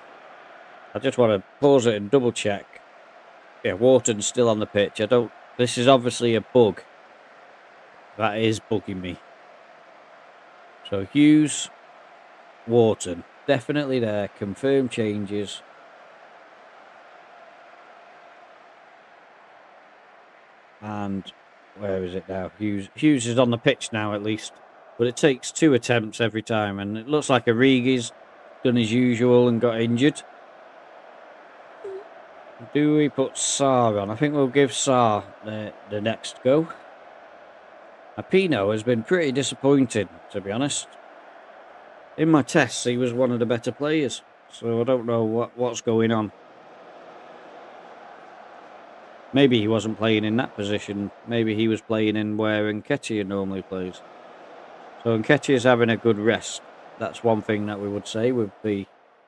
I just want to pause it and double check. Yeah, Wharton's still on the pitch. This is obviously a bug. That is bugging me. So Hughes, Wharton, definitely there. Confirmed changes. And where is it now? Hughes is on the pitch now at least. But it takes 2 attempts every time. And it looks like Origi's done his usual and got injured. Do we put Sarr on? I think we'll give Sarr the next go. Pino has been pretty disappointing, to be honest. In my tests, he was one of the better players. So I don't know what's going on. Maybe he wasn't playing in that position. Maybe he was playing in where Nketiah normally plays. So Nketiah is having a good rest. That's one thing that we would say with the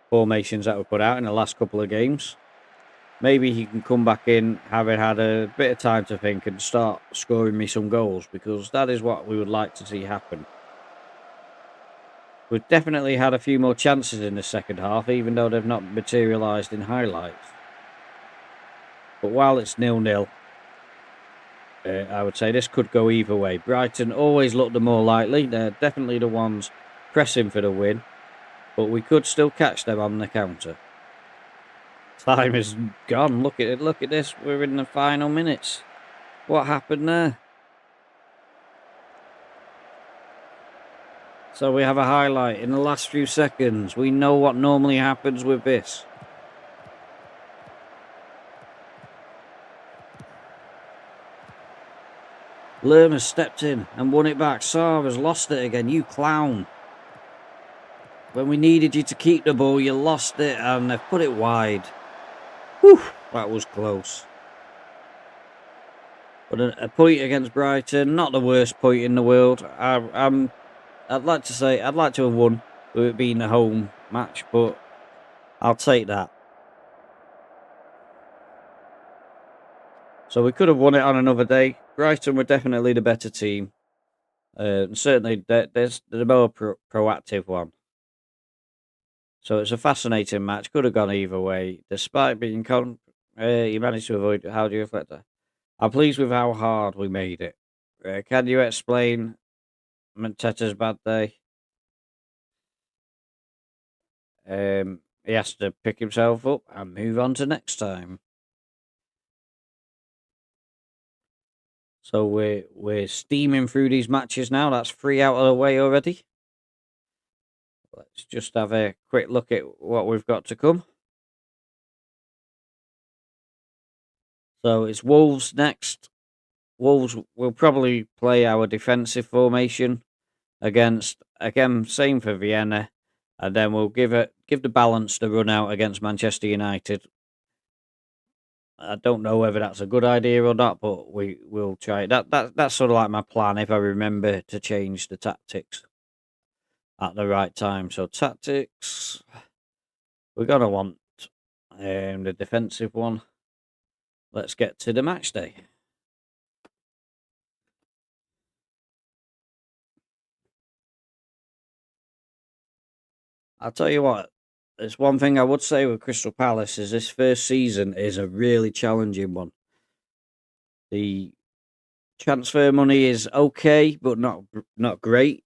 formations that were put out in the last couple of games. Maybe he can come back in, having had a bit of time to think, and start scoring me some goals, because that is what we would like to see happen. We've definitely had a few more chances in the second half, even though they've not materialised in highlights. But while it's 0-0, I would say this could go either way. Brighton always look the more likely. They're definitely the ones pressing for the win, but we could still catch them on the counter. Time is gone. Look at it. Look at this. We're in the final minutes. What happened there? So we have a highlight in the last few seconds. We know what normally happens with this. Lerma stepped in and won it back. Sarr has lost it again. You clown. When we needed you to keep the ball, you lost it, and they've put it wide. Whew, that was close. But a point against Brighton, not the worst point in the world. I'd like to say I'd like to have won with it being a home match, but I'll take that. So we could have won it on another day. Brighton were definitely the better team. Certainly, there's the more proactive one. So it's a fascinating match. Could have gone either way. Despite being you managed to avoid. How do you reflect that? I'm pleased with how hard we made it. Can you explain Mateta's bad day? He has to pick himself up and move on to next time. So we're steaming through these matches now. That's 3 out of the way already. Let's just have a quick look at what we've got to come. So it's Wolves next. Wolves will probably play our defensive formation against, again, same for Vienna, and then we'll give the balance the run out against Manchester United. I don't know whether that's a good idea or not, but we will try it. That's sort of like my plan if I remember to change the tactics at the right time. So tactics, we're gonna want the defensive one. Let's get to the match day. I'll tell you what, there's one thing I would say with Crystal Palace is this first season is a really challenging one. The transfer money is okay, but not great.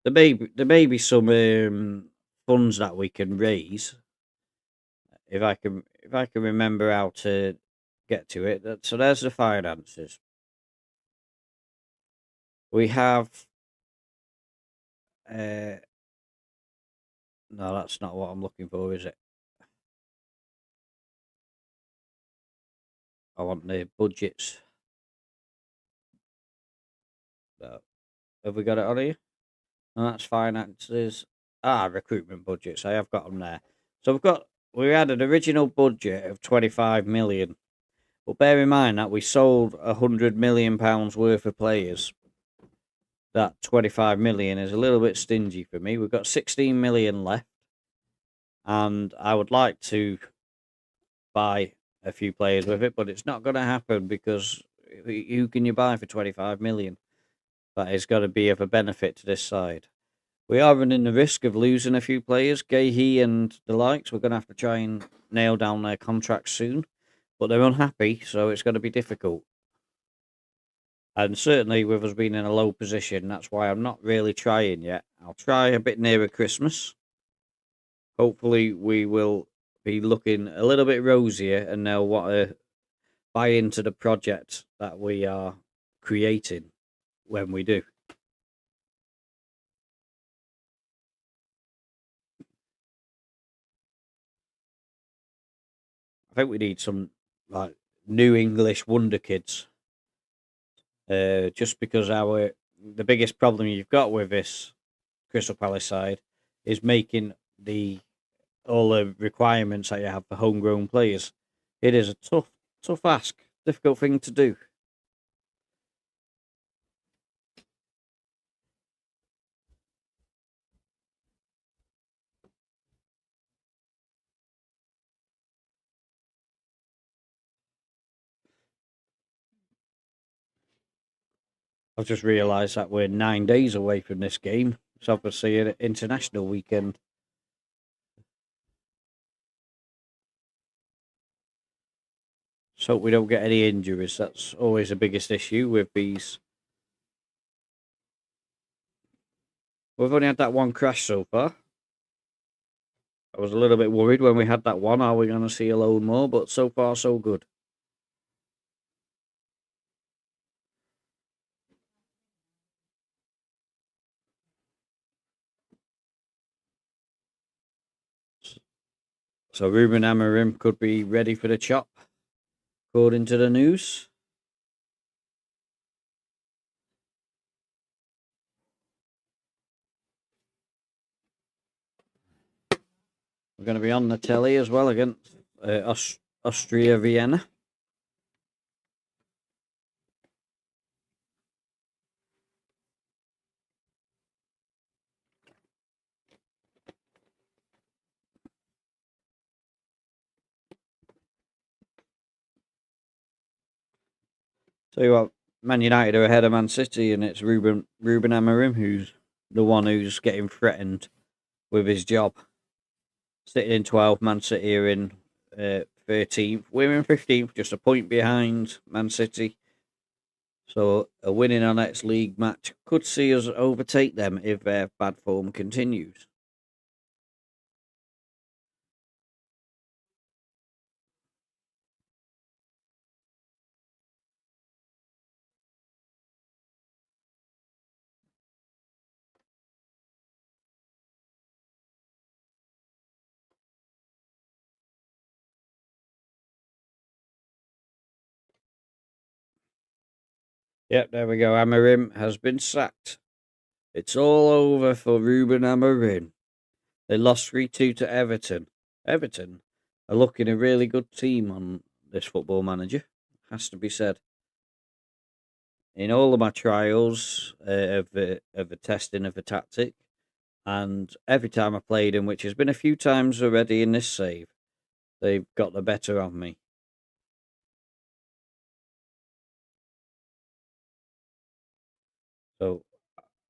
There may be some funds that we can raise if I can remember how to get to it. So there's the finances. We have no, that's not what I'm looking for, is it? I want the budgets. No. Have we got it on here? No, that's finances. Recruitment budgets. I have got them there. So we had an original budget of 25 million. But bear in mind that we sold £100 million worth of players. That 25 million is a little bit stingy for me. We've got 16 million left. And I would like to buy a few players with it, but it's not going to happen because who can you buy for 25 million? That is going to be of a benefit to this side. We are running the risk of losing a few players, Gahey and the likes. We're going to have to try and nail down their contracts soon, but they're unhappy, so it's going to be difficult. And certainly with us being in a low position, that's why I'm not really trying yet. I'll try a bit nearer Christmas. Hopefully we will be looking a little bit rosier and they'll want to buy into the project that we are creating when we do. I think we need some like new English wonder kids. Just because the biggest problem you've got with this Crystal Palace side is making all the requirements that you have for homegrown players. It is a tough ask difficult thing to do. I've just realised that we're 9 days away from this game. It's obviously an international weekend. So hope we don't get any injuries. That's always the biggest issue with these. We've only had that one crash so far. I was a little bit worried when we had that one. Are we going to see a load more? But so far, so good. So Ruben Amorim could be ready for the chop, according to the news. We're going to be on the telly as well against Austria Vienna. Tell you what, Man United are ahead of Man City, and it's Ruben Amorim who's the one who's getting threatened with his job. Sitting in 12th, Man City are in 13th. We're in 15th, just a point behind Man City. So a win in our next league match could see us overtake them if their bad form continues. Yep, there we go. Amorim has been sacked. It's all over for Ruben Amorim. They lost 3-2 to Everton. Everton are looking a really good team on this Football Manager, has to be said. In all of my trials of the testing of the tactic, and every time I played him, which has been a few times already in this save, they've got the better of me. So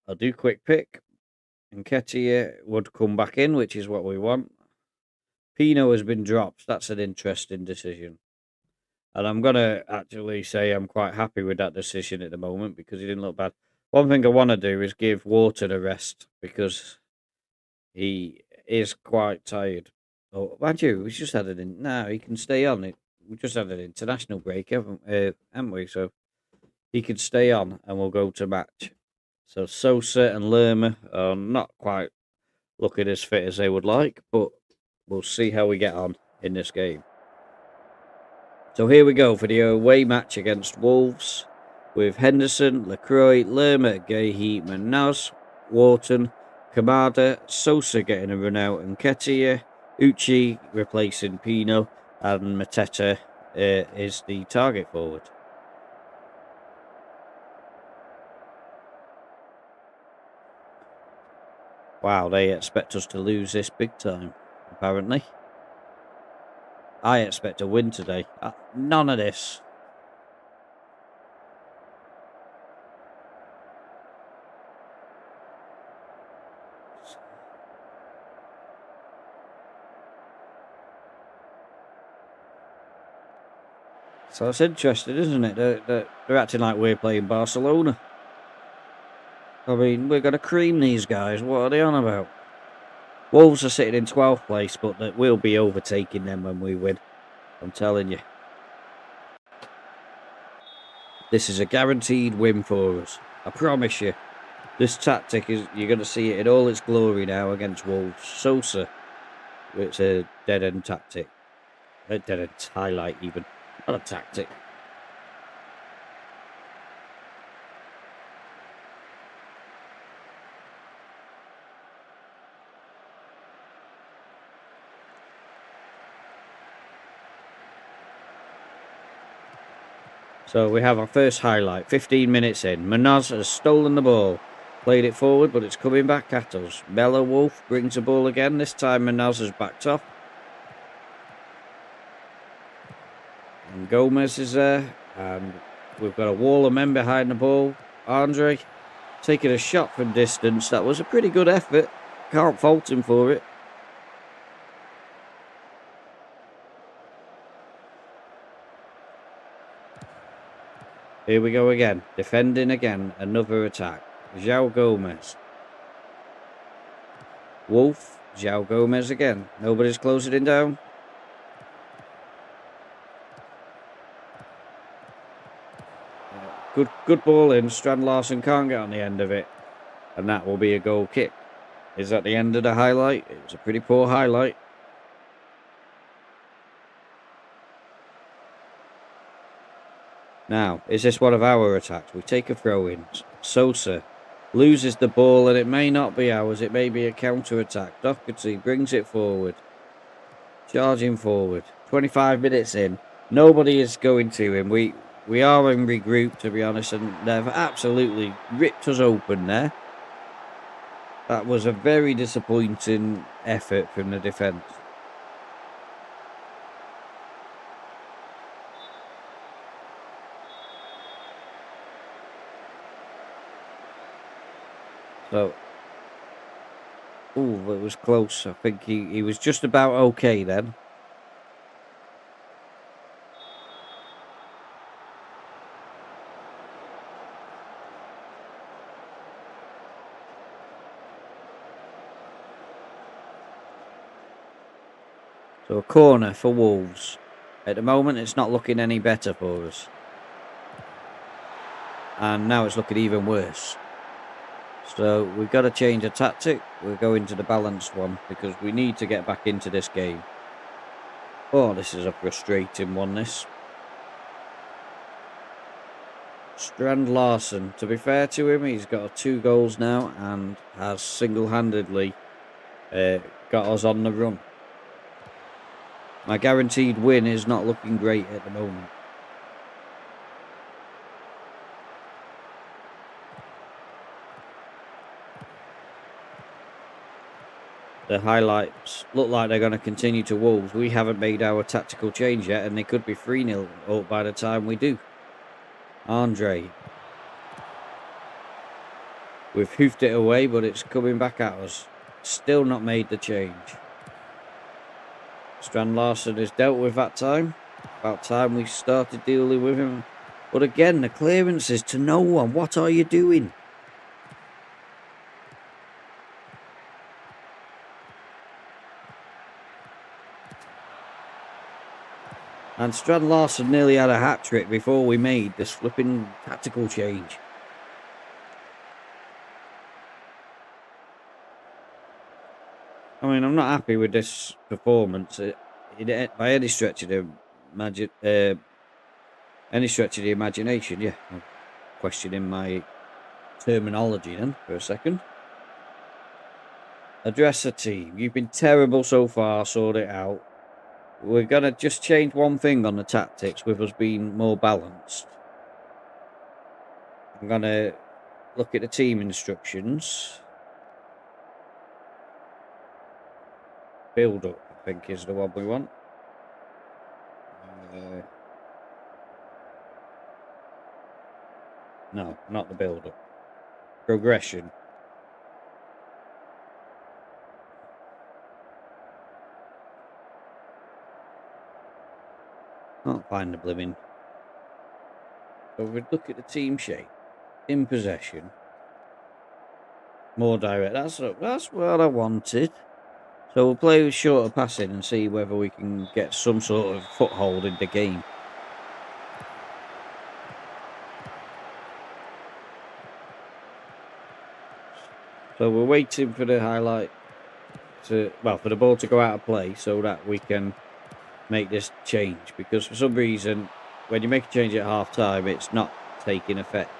I'll do quick pick. Nketiah would come back in, which is what we want. Pino has been dropped. That's an interesting decision. And I'm going to actually say I'm quite happy with that decision at the moment because he didn't look bad. One thing I want to do is give Wharton a rest because he is quite tired. Oh, mind you, we just had an... No, he can stay on. We just had an international break, haven't we? So he can stay on and we'll go to match. So Sosa and Lerma are not quite looking as fit as they would like, but we'll see how we get on in this game. So here we go for the away match against Wolves with Henderson, Lacroix, Lerma, Gahey, Manaz, Wharton, Kamada, Sosa getting a run out, and Nketiah, Uchi replacing Pino, and Mateta is the target forward. Wow, they expect us to lose this big time, apparently. I expect a win today. None of this. So it's interesting, isn't it? They're acting like we're playing Barcelona. I mean, we're going to cream these guys. What are they on about? Wolves are sitting in 12th place, but we'll be overtaking them when we win. I'm telling you. This is a guaranteed win for us. I promise you. This tactic is, you're going to see it in all its glory now against Wolves. Sosa, it's a dead-end tactic. A dead-end highlight, even. Not a tactic. So we have our first highlight, 15 minutes in. Manaz has stolen the ball, played it forward, but it's coming back at us. Mella Wolf brings the ball again. This time Manaz has backed off. And Gomez is there, and we've got a wall of men behind the ball. Andre taking a shot from distance. That was a pretty good effort. Can't fault him for it. Here we go again. Defending again. Another attack. João Gomez. Wolf. João Gomez again. Nobody's closing it down. Good ball in. Strand Larsen can't get on the end of it. And that will be a goal kick. Is that the end of the highlight? It was a pretty poor highlight. Now, is this one of our attacks? We take a throw in. Sosa loses the ball, and it may not be ours. It may be a counter-attack. Doherty brings it forward. Charging forward. 25 minutes in. Nobody is going to him. We are in regroup, to be honest, and they've absolutely ripped us open there. That was a very disappointing effort from the defence. So, ooh, it was close. I think he was just about okay then. So a corner for Wolves. At the moment, it's not looking any better for us. And now it's looking even worse. So we've got to change a tactic. We're going to the balanced one because we need to get back into this game. Oh, this is a frustrating one, this. Strand Larsen, to be fair to him, he's got 2 goals now and has single-handedly got us on the run. My guaranteed win is not looking great at the moment. The highlights look like they're going to continue to Wolves. We haven't made our tactical change yet, and they could be 3-0 up by the time we do. Andre. We've hoofed it away, but it's coming back at us. Still not made the change. Strand Larsen is dealt with that time. About time we started dealing with him. But again, the clearance is to no one. What are you doing? And Strand Larsen nearly had a hat-trick before we made this flipping tactical change. I mean, I'm not happy with this performance. By any stretch of the imagination, yeah. I'm questioning my terminology then for a second. Address the team. You've been terrible so far. Sort it out. We're going to just change one thing on the tactics with us being more balanced. I'm going to look at the team instructions. Build up, I think, is the one we want. No, not the build up. Progression. Can't find the blimmin'. So if we look at the team shape, in possession, more direct. That's what I wanted. So we'll play with shorter passing and see whether we can get some sort of foothold in the game. So we're waiting for the highlight for the ball to go out of play so that we can make this change. Because for some reason, when you make a change at half time, it's not taking effect.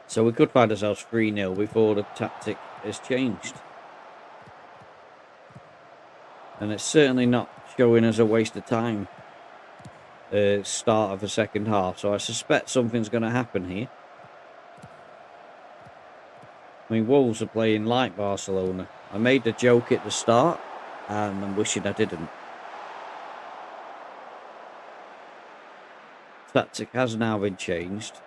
So we could find ourselves 3-0 before the tactic is changed. And it's certainly not showing as a waste of time. Start of the second half, so I suspect something's going to happen here. I mean, Wolves are playing like Barcelona. I made the joke at the start, and I'm wishing I didn't. Tactic has now been changed.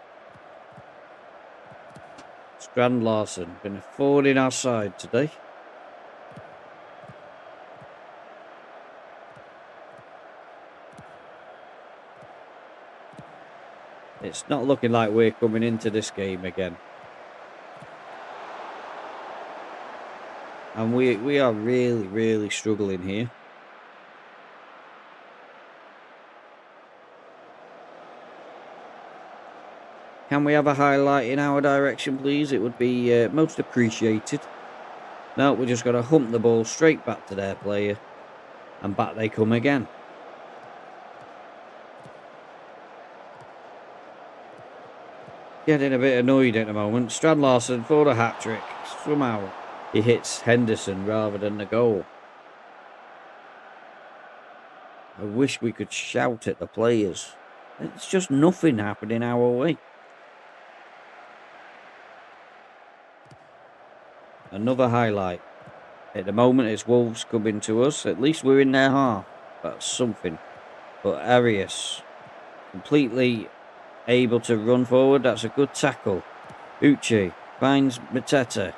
Strand Larsen been a forward in our side today. It's not looking like we're coming into this game again. And we are really, really struggling here. Can we have a highlight in our direction, please? It would be most appreciated. No, we're just going to hump the ball straight back to their player. And back they come again. Getting a bit annoyed at the moment. Strand Larsen for the hat-trick. Somehow he hits Henderson rather than the goal. I wish we could shout at the players. It's just nothing happening our way. Another highlight. At the moment, it's Wolves coming to us. At least we're in their half. That's something. But Arias, completely able to run forward. That's a good tackle. Uche finds Mateta.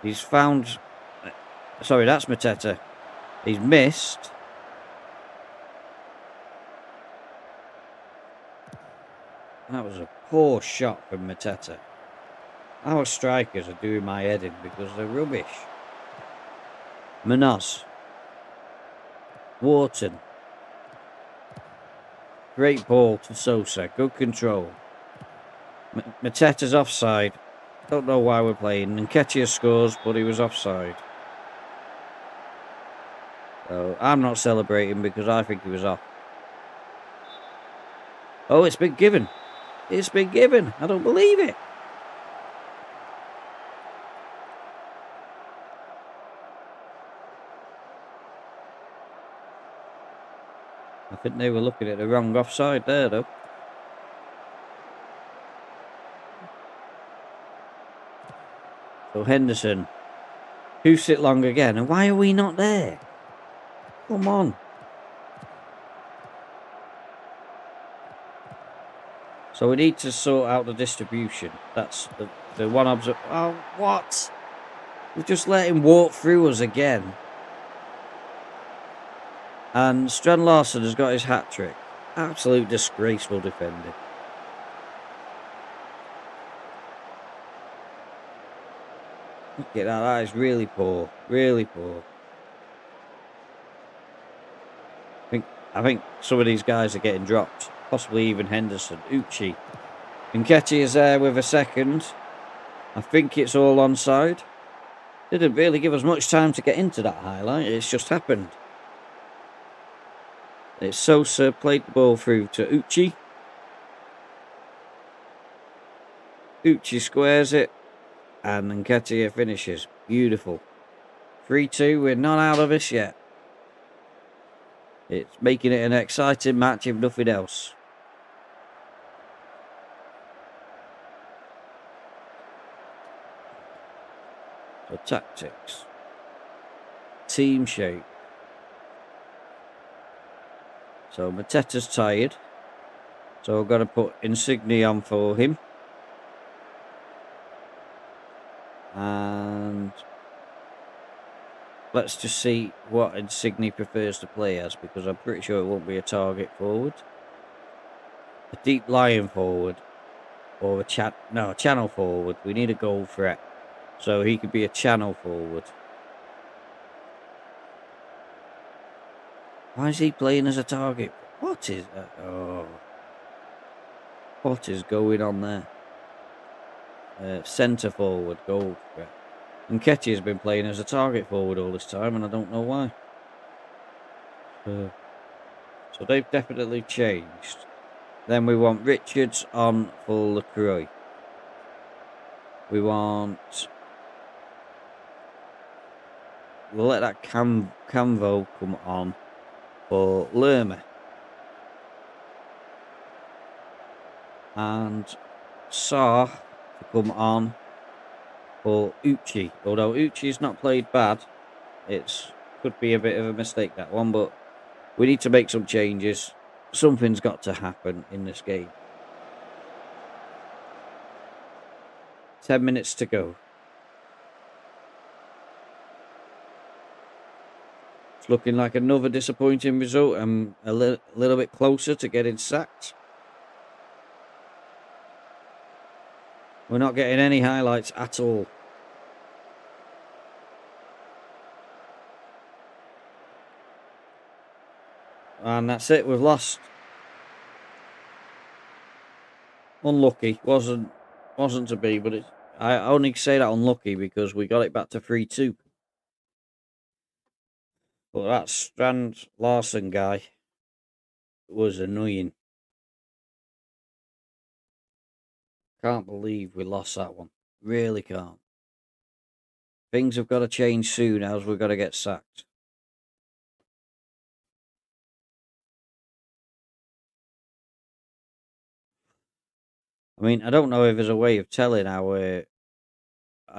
He's found... Sorry, that's Mateta. He's missed. That was a poor shot from Mateta. Our strikers are doing my head in because they're rubbish. Munoz. Wharton. Great ball to Sosa. Good control. Mateta's offside. Don't know why we're playing. Nketiah scores, but he was offside. So I'm not celebrating because I think he was off. Oh, it's been given. It's been given. I don't believe it. I think they were looking at the wrong offside there, though. So Henderson. Who sit long again? And why are we not there? Come on. So we need to sort out the distribution. That's the one observation. Oh, what? We've just let him walk through us again. And Strand Larsen has got his hat-trick. Absolute disgraceful defending. Look at that. That is really poor. Really poor. I think some of these guys are getting dropped. Possibly even Henderson. Uche. Nketiah is there with a second. I think it's all onside. Didn't really give us much time to get into that highlight. It's just happened. It's Sosa played the ball through to Uche. Uche squares it. And Nketiah finishes. Beautiful. 3-2. We're not out of this yet. It's making it an exciting match if nothing else. So tactics. Team shape. So Mateta's tired. So I've got to put Insigne on for him. And let's just see what Insigne prefers to play as, because I'm pretty sure it won't be a target forward. A deep lying forward. Or a channel forward. We need a goal threat. So he could be a channel forward. Why is he playing as a target? What is that? Oh. What is going on there? Centre forward, goal threat. Nketiah has been playing as a target forward all this time, and I don't know why. So they've definitely changed. Then we want Richards on for LaCroix. We want... We'll let that Camvo come on. for Lerma. And Sarr to come on for Uchi. Although Uchi's not played bad, it could be a bit of a mistake, that one, but we need to make some changes. Something's got to happen in this game. 10 minutes to go. It's looking like another disappointing result. I'm a little bit closer to getting sacked. We're not getting any highlights at all. And that's it, we've lost. Unlucky. Wasn't to be, but I only say that unlucky because we got it back to 3-2. But that Strand Larson guy was annoying. Can't believe we lost that one. Really can't. Things have got to change soon, else we've got to get sacked. I mean, I don't know if there's a way of telling how I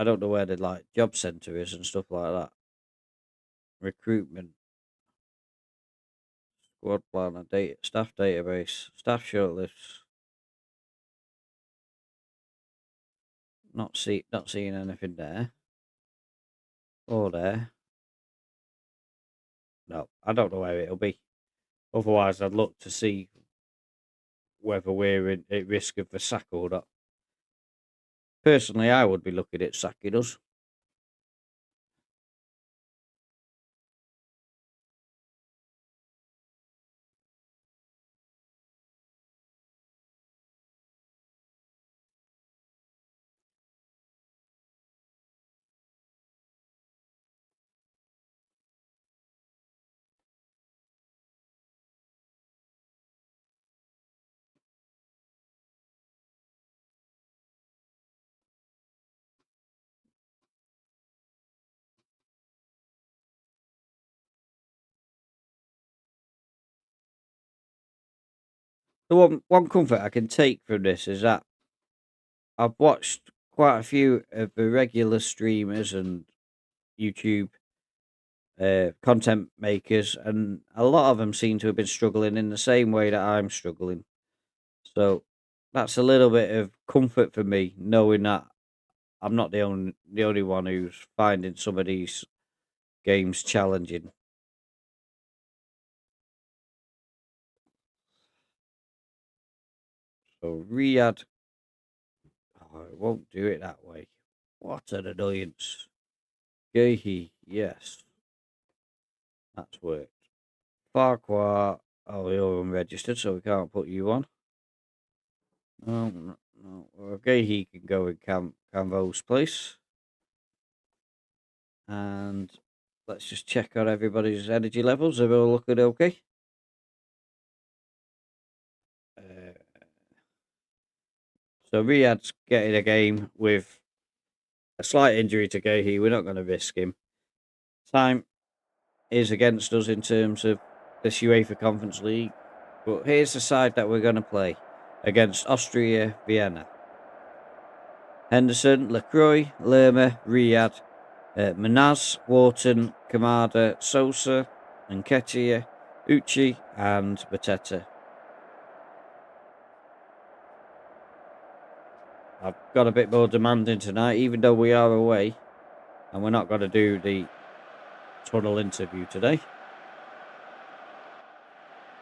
don't know where the job centre is and stuff like that. Recruitment, squad planner, staff database, staff shortlists. Not seeing anything there. Or there. No, I don't know where it'll be. Otherwise, I'd look to see whether we're at risk of the sack or not. Personally, I would be looking at sacking us. The one comfort I can take from this is that I've watched quite a few of the regular streamers and YouTube content makers, and a lot of them seem to have been struggling in the same way that I'm struggling. So that's a little bit of comfort for me, knowing that I'm not the only one who's finding some of these games challenging. So Riyadh, it won't do it that way. What an annoyance. Gehi, yes. That's worked. Farquhar, you're unregistered, so we can't put you on. No. Okay, he can go in Canvo's place. And let's just check on everybody's energy levels. Are we all looking okay? So Riyadh's getting a game with a slight injury to Gehi. We're not going to risk him. Time is against us in terms of this UEFA Conference League. But here's the side that we're going to play against Austria Vienna. Henderson, Lacroix, Lerma, Riyadh, Manaz, Wharton, Kamada, Sosa, Nketiah, Uchi, and Mateta. I've got a bit more demanding tonight, even though we are away, and we're not going to do the tunnel interview today.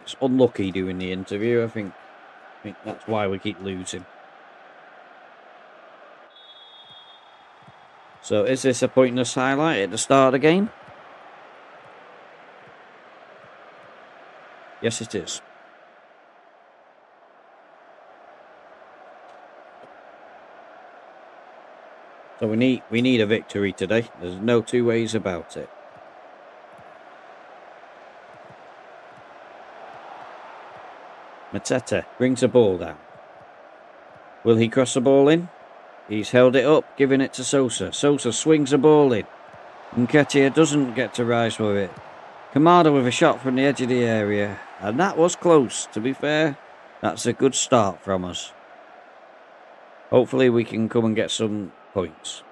It's unlucky doing the interview. I think that's why we keep losing. So is this a pointless highlight at the start of the game? Yes, it is. So we need a victory today. There's no two ways about it. Mateta brings the ball down. Will he cross the ball in? He's held it up, giving it to Sosa. Sosa swings the ball in. Nketiah doesn't get to rise for it. Kamada with a shot from the edge of the area. And that was close, to be fair. That's a good start from us. Hopefully we can come and get some points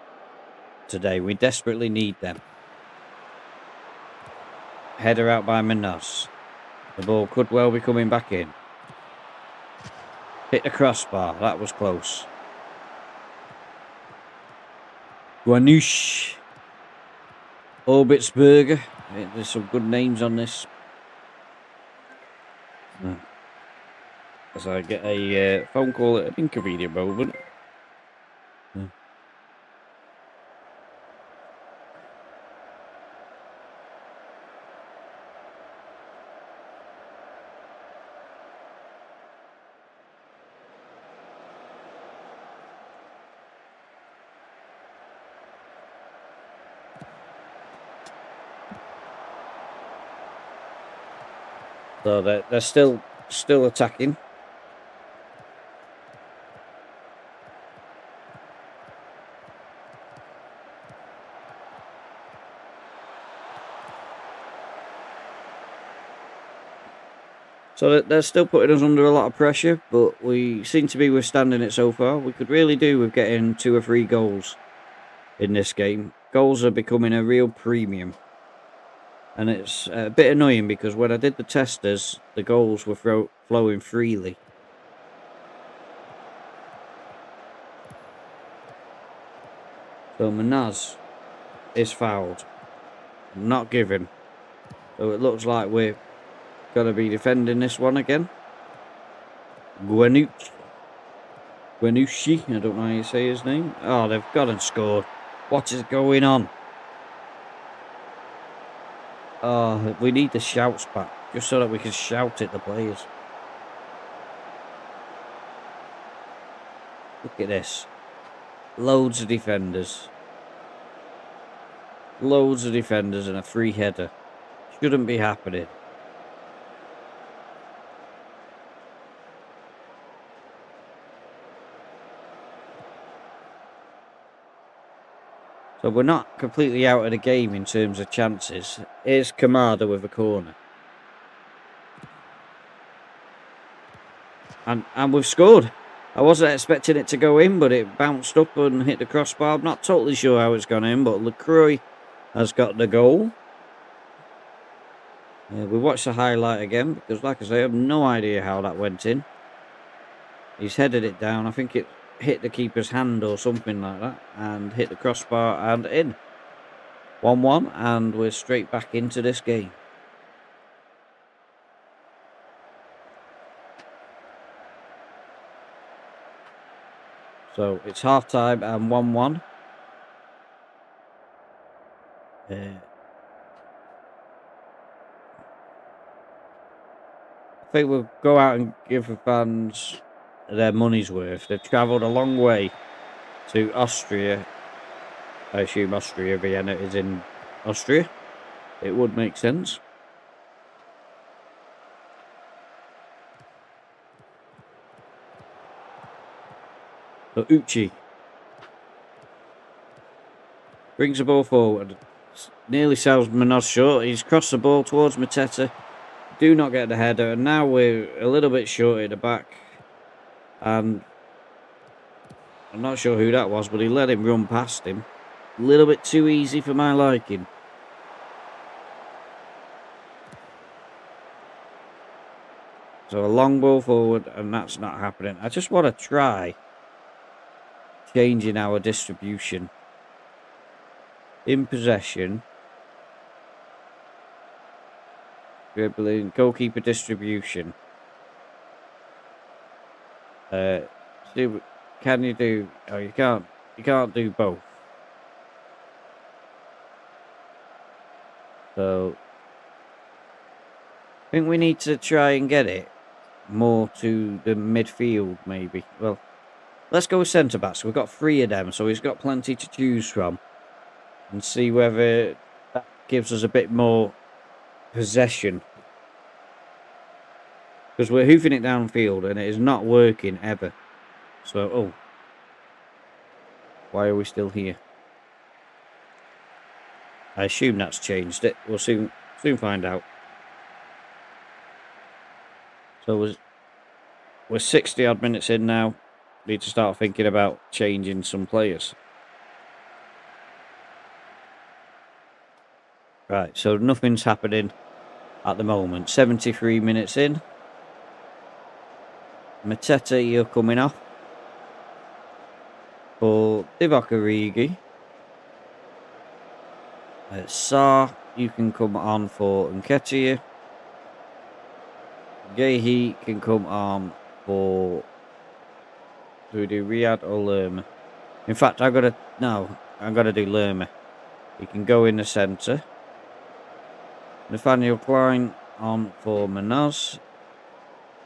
today. We desperately need them. Header out by Minas. The ball could well be coming back in. Hit the crossbar. That was close. Guanouche. Orbitsberger. There's some good names on this. As I get a phone call at an inconvenient moment. So they're still attacking. So they're still putting us under a lot of pressure, but we seem to be withstanding it so far. We could really do with getting 2 or 3 goals in this game. Goals are becoming a real premium. And it's a bit annoying because when I did the testers, the goals were flowing freely. So Manaz is fouled. Not given. So it looks like we're going to be defending this one again. Guanouche, I don't know how you say his name. Oh, they've gone and scored. What is going on? Oh, we need the shouts back, just so that we can shout at the players. Look at this. Loads of defenders. Loads of defenders and a free header. Shouldn't be happening. So we're not completely out of the game in terms of chances. Here's Kamada with a corner. And we've scored. I wasn't expecting it to go in, but it bounced up and hit the crossbar. I'm not totally sure how it's gone in, but Lacroix has got the goal. We watched the highlight again, because like I say, I have no idea how that went in. He's headed it down. I think it hit the keeper's hand or something like that, and hit the crossbar and in. 1-1, and we're straight back into this game. So it's half time and 1-1. I think we'll go out and give the fans their money's worth. They've travelled a long way to Austria. I assume Austria, Vienna is in Austria. It would make sense. So Uchi brings the ball forward. Nearly sells Manos short. He's crossed the ball towards Mateta. Do not get the header. And now we're a little bit short at the back. And I'm not sure who that was, but he let him run past him. A little bit too easy for my liking. So a long ball forward, and that's not happening. I just want to try changing our distribution. In possession. Dribbling, goalkeeper distribution. Can you do? Oh, you can't. You can't do both. So I think we need to try and get it more to the midfield, maybe. Well, let's go with centre backs. We've got 3 of them, so he's got plenty to choose from, and see whether that gives us a bit more possession. Because we're hoofing it downfield and it is not working ever. So, why are we still here? I assume that's changed it. We'll soon Soon find out. So we're 60 odd minutes in now. Need to start thinking about changing some players. Right, so nothing's happening at the moment. 73 minutes in. Mateta, you're coming off for Divock Origi. Sarr, you can come on for Nketiah. Gehi can come on for... Do we do Riyad or Lerma? In fact, I'm going to do Lerma. He can go in the centre. Nathaniel Klein on for Manaz.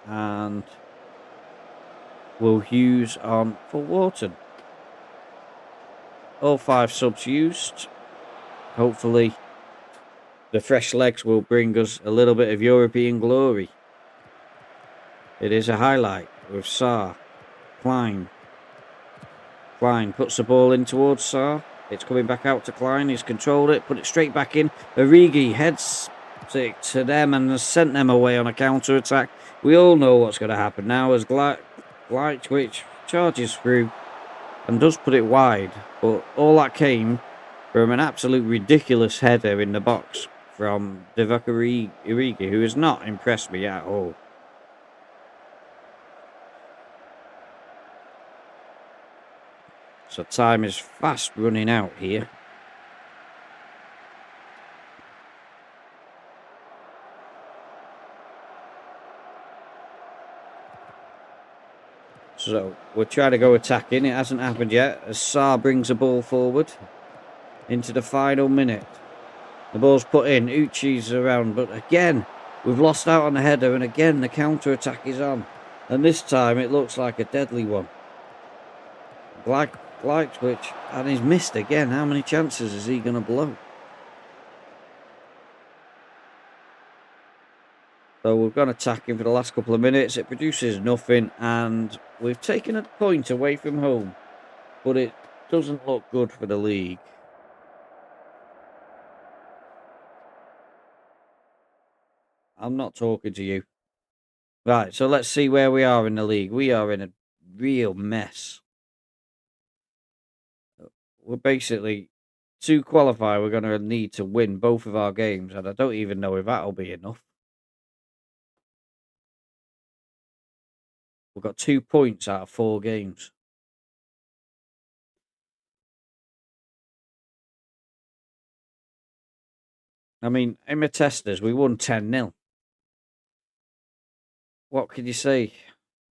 And Will Hughes on for Wharton. All 5 subs used. Hopefully the fresh legs will bring us a little bit of European glory. It is a highlight with Sarr. Klein puts the ball in towards Sarr. It's coming back out to Klein. He's controlled it, put it straight back in. Origi heads it to them and has sent them away on a counter-attack. We all know what's going to happen now as Glitch charges through and does put it wide. But all that came from an absolute ridiculous header in the box from Divock Origi, who has not impressed me at all. So time is fast running out here. So we're trying to go attacking. It hasn't happened yet as Sarr brings the ball forward into the final minute. The ball's put in. Uchi's around, but again we've lost out on the header, and again the counter attack is on, and this time it looks like a deadly one. Switch, and he's missed again. How many chances is he going to blow? So we've gone attacking for the last couple of minutes. It produces nothing, and we've taken a point away from home, but it doesn't look good for the league. I'm not talking to you. Right, so let's see where we are in the league. We are in a real mess. We're basically, to qualify, we're going to need to win both of our games, and I don't even know if that'll be enough. We've got 2 points out of 4 games. I mean, in my testers, we won 10-0. What can you say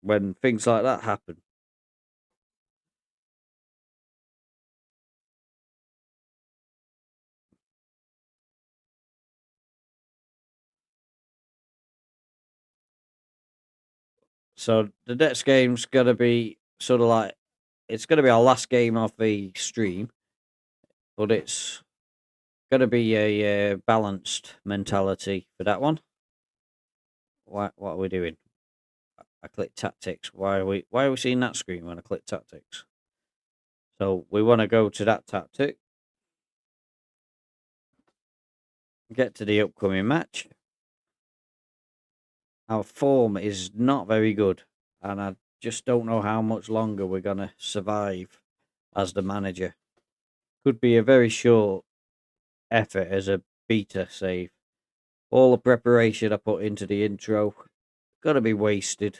when things like that happen? So the next game's going to be sort of like, it's going to be our last game of the stream, but it's going to be a balanced mentality for that one. What are we doing? I click tactics. Why are we seeing that screen when I click tactics? So we want to go to that tactic. Get to the upcoming match. Our form is not very good, and I just don't know how much longer we're going to survive as the manager. Could be a very short effort as a beta save. All the preparation I put into the intro, got to be wasted.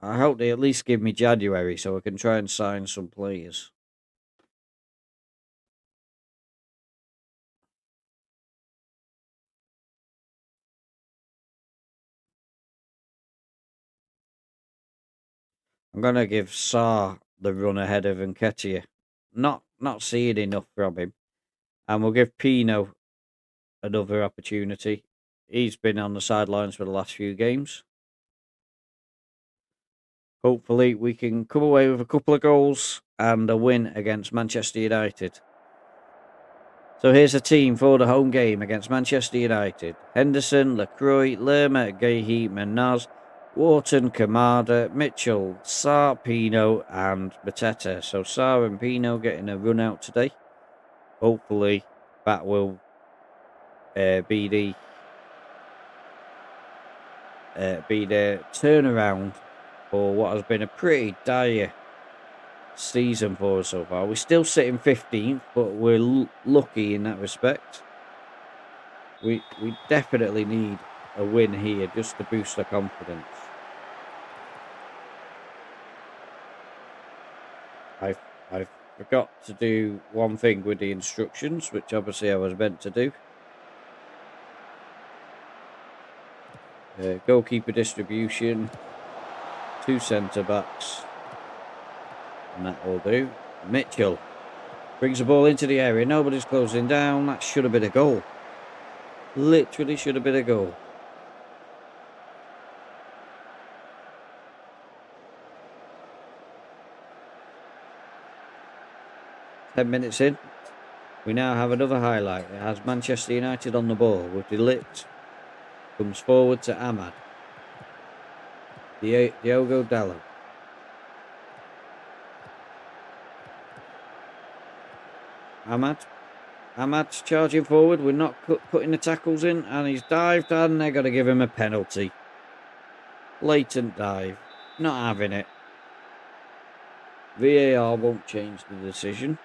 I hope they at least give me January so I can try and sign some players. I'm going to give Sarr the run ahead of Nketiah. Not seeing enough from him. And we'll give Pino another opportunity. He's been on the sidelines for the last few games. Hopefully we can come away with a couple of goals and a win against Manchester United. So here's a team for the home game against Manchester United. Henderson, Lacroix, Lerma, Gehi, Menaz, Wharton, Kamada, Mitchell, Sarr, Pino and Mateta. So Sarr and Pino getting a run out today. hopefully that will be the turnaround for what has been a pretty dire season for us so far. We're still sitting 15th, but we're lucky in that respect. We definitely need a win here just to boost our confidence. I forgot to do one thing with the instructions, which obviously I was meant to do. Goalkeeper distribution, 2 centre backs, and that will do. Mitchell brings the ball into the area. Nobody's closing down. That should have been a goal. Literally should have been a goal. Ten minutes in, we now have another highlight. It has Manchester United on the ball with De Ligt. Comes forward to Ahmad. Diogo Dalot. Ahmad's charging forward. We're not putting the tackles in, and he's dived, and they're going to give him a penalty. Blatant dive. Not having it. VAR won't change the decision.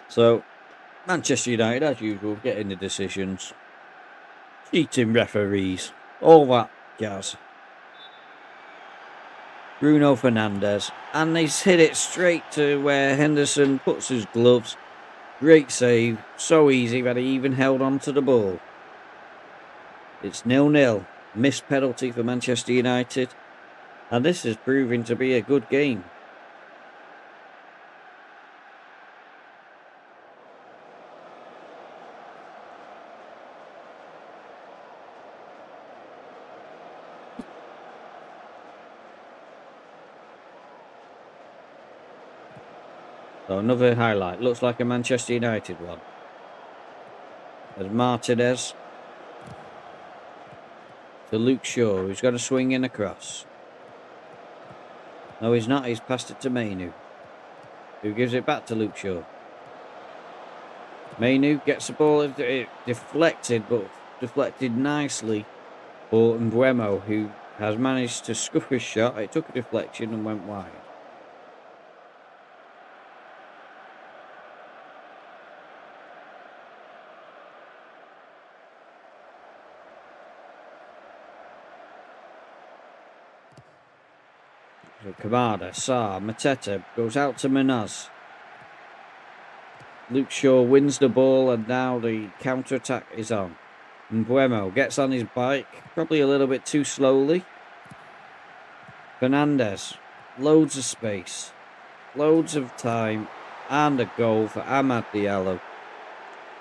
So, Manchester United, as usual, getting the decisions. Cheating referees. All that jazz. Bruno Fernandes. And he's hit it straight to where Henderson puts his gloves. Great save. So easy that he even held on to the ball. It's 0-0. Missed penalty for Manchester United. And this is proving to be a good game. So another highlight. Looks like a Manchester United one. There's Martinez to Luke Shaw, who's got a swing in across. No, he's not. He's passed it to Mainu, who gives it back to Luke Shaw. Mainu gets the ball deflected, but deflected nicely for Mbeumo, who has managed to scuff his shot. It took a deflection and went wide. So Kamada, Sarr, Mateta goes out to Manaz. Luke Shaw wins the ball, and now the counter-attack is on. Mbeumo gets on his bike, probably a little bit too slowly. Fernandes, loads of space, loads of time, and a goal for Amad Diallo.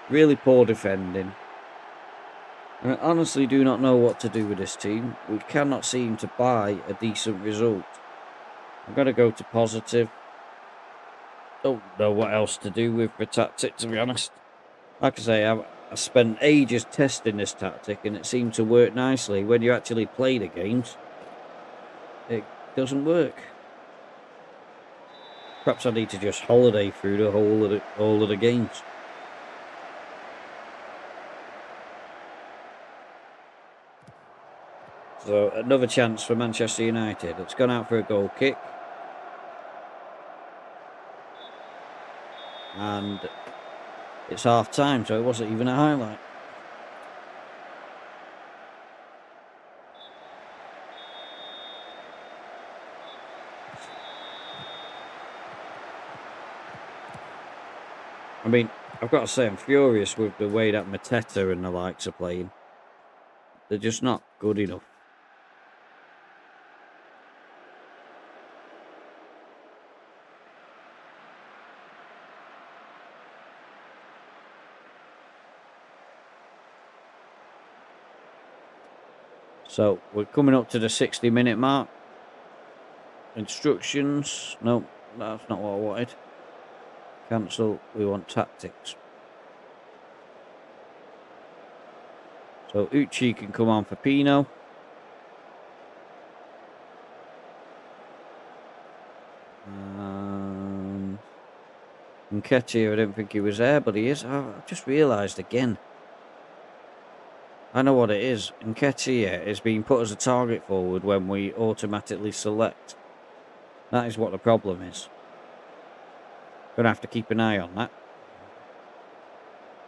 Really poor defending. And I honestly do not know what to do with this team. We cannot seem to buy a decent result. I'm going to go to positive. Don't know what else to do with the tactic, to be honest. Like I say, I spent ages testing this tactic, and it seemed to work nicely. When you actually play the games, it doesn't work. Perhaps I need to just holiday through the whole of the games. So another chance for Manchester United. It's gone out for a goal kick. And it's half time, so it wasn't even a highlight. I mean, I've got to say, I'm furious with the way that Mateta and the likes are playing. They're just not good enough. So, we're coming up to the 60-minute mark. Instructions. No, that's not what I wanted. Cancel. We want tactics. So, Uchi can come on for Pino. Nketiah, I didn't think he was there, but he is. I just realised again. I know what it is. Nketiah is being put as a target forward when we automatically select. That is what the problem is. Gonna have to keep an eye on that.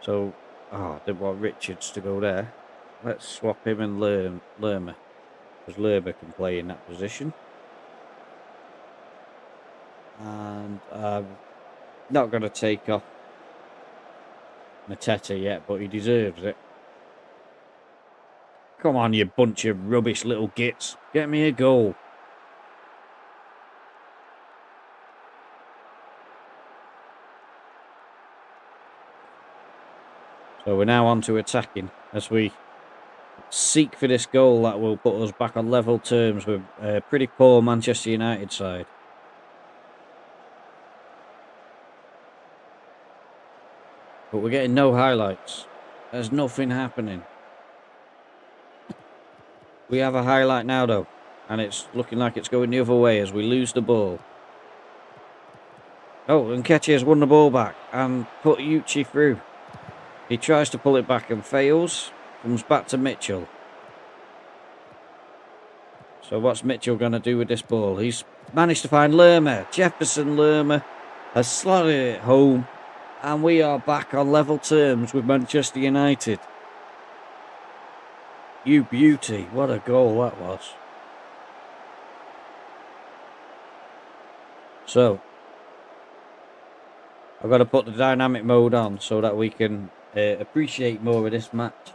So, I didn't want Richards to go there. Let's swap him and Lerma, because Lerma can play in that position. And I'm not going to take off Mateta yet, but he deserves it. Come on, you bunch of rubbish little gits. Get me a goal. So we're now on to attacking as we seek for this goal that will put us back on level terms with a pretty poor Manchester United side. But we're getting no highlights. There's nothing happening. We have a highlight now, though. And it's looking like it's going the other way as we lose the ball. Oh, Nketiah has won the ball back and put Uchi through. He tries to pull it back and fails. Comes back to Mitchell. So what's Mitchell going to do with this ball? He's managed to find Lerma. Jefferson Lerma has slotted it home. And we are back on level terms with Manchester United. You beauty. What a goal that was. So, I've got to put the dynamic mode on so that we can appreciate more of this match.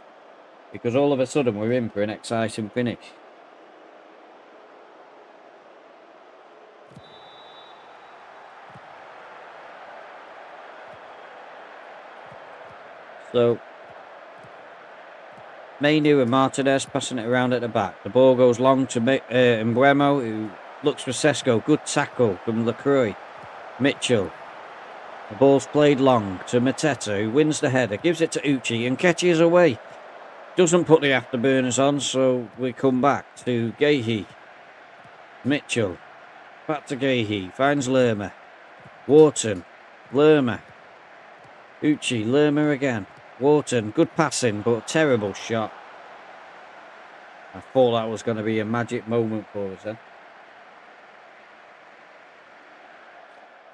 Because all of a sudden we're in for an exciting finish. So, Mainu and Martinez passing it around at the back. The ball goes long to Mbeumo, who looks for Sesko. Good tackle from Lacroix. Mitchell. The ball's played long to Mateta, who wins the header. Gives it to Uchi, and Nketiah's away. Doesn't put the afterburners on, so we come back to Gahey. Mitchell. Back to Gahey. Finds Lerma. Wharton. Lerma. Uchi. Lerma again. Wharton, good passing, but terrible shot. I thought that was going to be a magic moment for us then.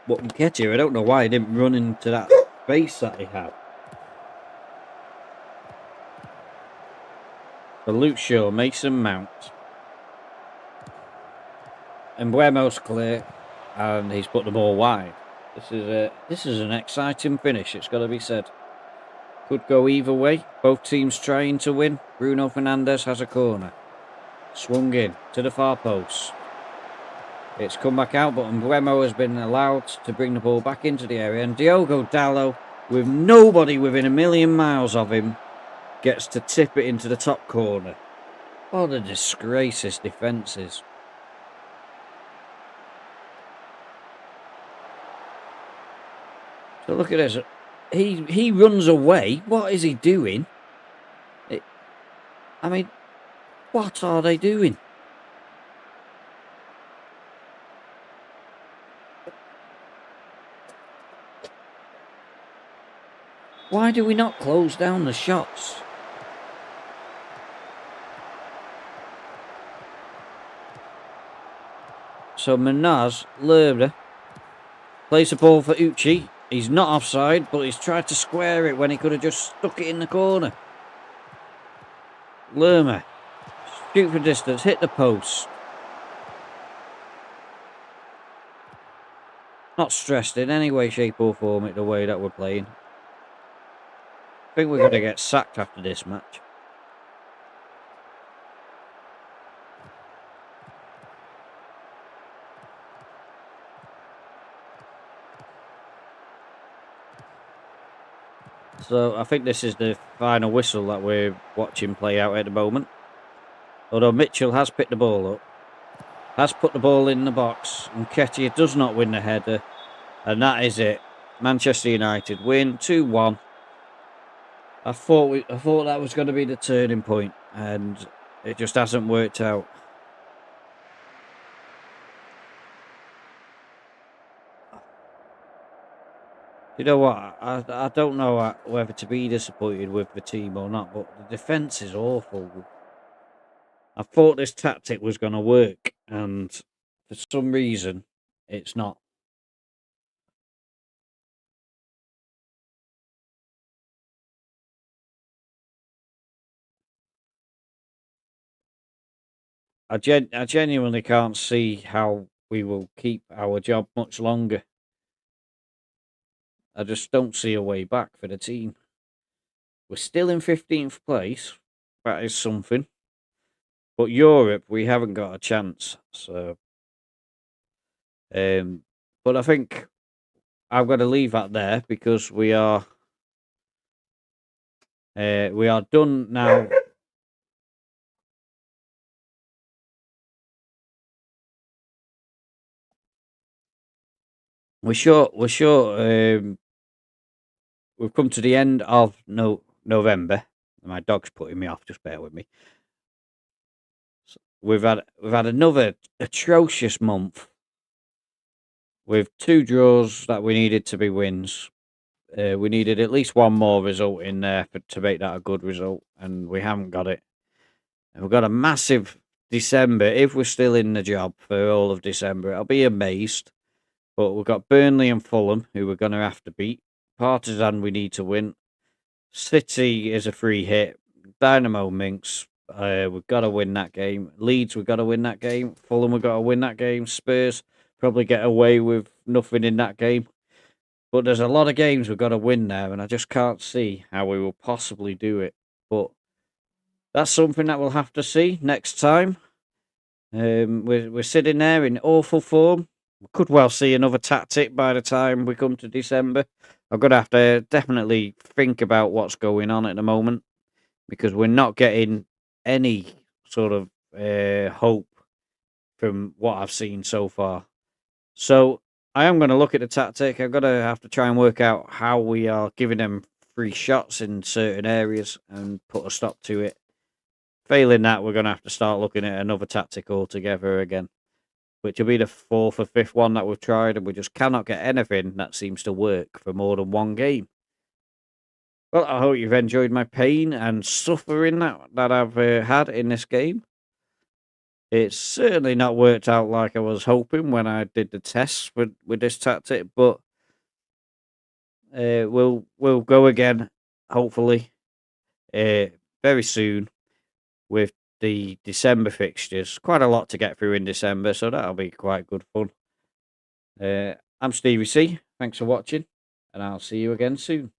But Nketiah, I don't know why he didn't run into that space that he had. For Luke Shaw, Mason Mount. And Mbeumo's clear, and he's put the ball wide. This is an exciting finish, it's got to be said. Could go either way. Both teams trying to win. Bruno Fernandes has a corner. Swung in to the far post. It's come back out, but Mbeumo has been allowed to bring the ball back into the area. And Diogo Dalot, with nobody within a million miles of him, gets to tip it into the top corner. What a disgrace this defence is. So look at this. He runs away. What is he doing? I mean, what are they doing? Why do we not close down the shots? So Manaz, Lerma, plays the ball for Uchi. He's not offside, but he's tried to square it when he could have just stuck it in the corner. Lerma, shoot for distance, hit the post. Not stressed in any way, shape or form at the way that we're playing. I think we're going to get sacked after this match. So I think this is the final whistle that we're watching play out at the moment. Although Mitchell has picked the ball up. Has put the ball in the box. And Nketiah does not win the header. And that is it. Manchester United win 2-1. I thought that was going to be the turning point. And it just hasn't worked out. You know what? I don't know whether to be disappointed with the team or not, but the defence is awful. I thought this tactic was going to work, and for some reason, it's not. I genuinely can't see how we will keep our job much longer. I just don't see a way back for the team. We're still in 15th place. That is something. But Europe, we haven't got a chance. So, but I think I've got to leave that there because we are done now. We're sure. We've come to the end of November. My dog's putting me off. Just bear with me. We've had another atrocious month with 2 draws that we needed to be wins. We needed at least one more result in there to make that a good result, and we haven't got it. And we've got a massive December. If we're still in the job for all of December, I'll be amazed. But we've got Burnley and Fulham, who we're going to have to beat. Partizan, we need to win. City is a free hit. Dynamo Minx, we've got to win that game. Leeds, we've got to win that game. Fulham, we've got to win that game. Spurs, probably get away with nothing in that game. But there's a lot of games we've got to win now, and I just can't see how we will possibly do it. But that's something that we'll have to see next time. We're sitting there in awful form. We could well see another tactic by the time we come to December. I'm going to have to definitely think about what's going on at the moment because we're not getting any sort of hope from what I've seen so far. So I am going to look at the tactic. I'm going to have to try and work out how we are giving them free shots in certain areas and put a stop to it. Failing that, we're going to have to start looking at another tactic altogether again, which will be the 4th or 5th one that we've tried, and we just cannot get anything that seems to work for more than one game. Well, I hope you've enjoyed my pain and suffering that I've had in this game. It's certainly not worked out like I was hoping when I did the tests with this tactic, but we'll go again, hopefully, very soon with the December fixtures. Quite a lot to get through in December, so that'll be quite good fun. I'm Stevie C. Thanks for watching, and I'll see you again soon.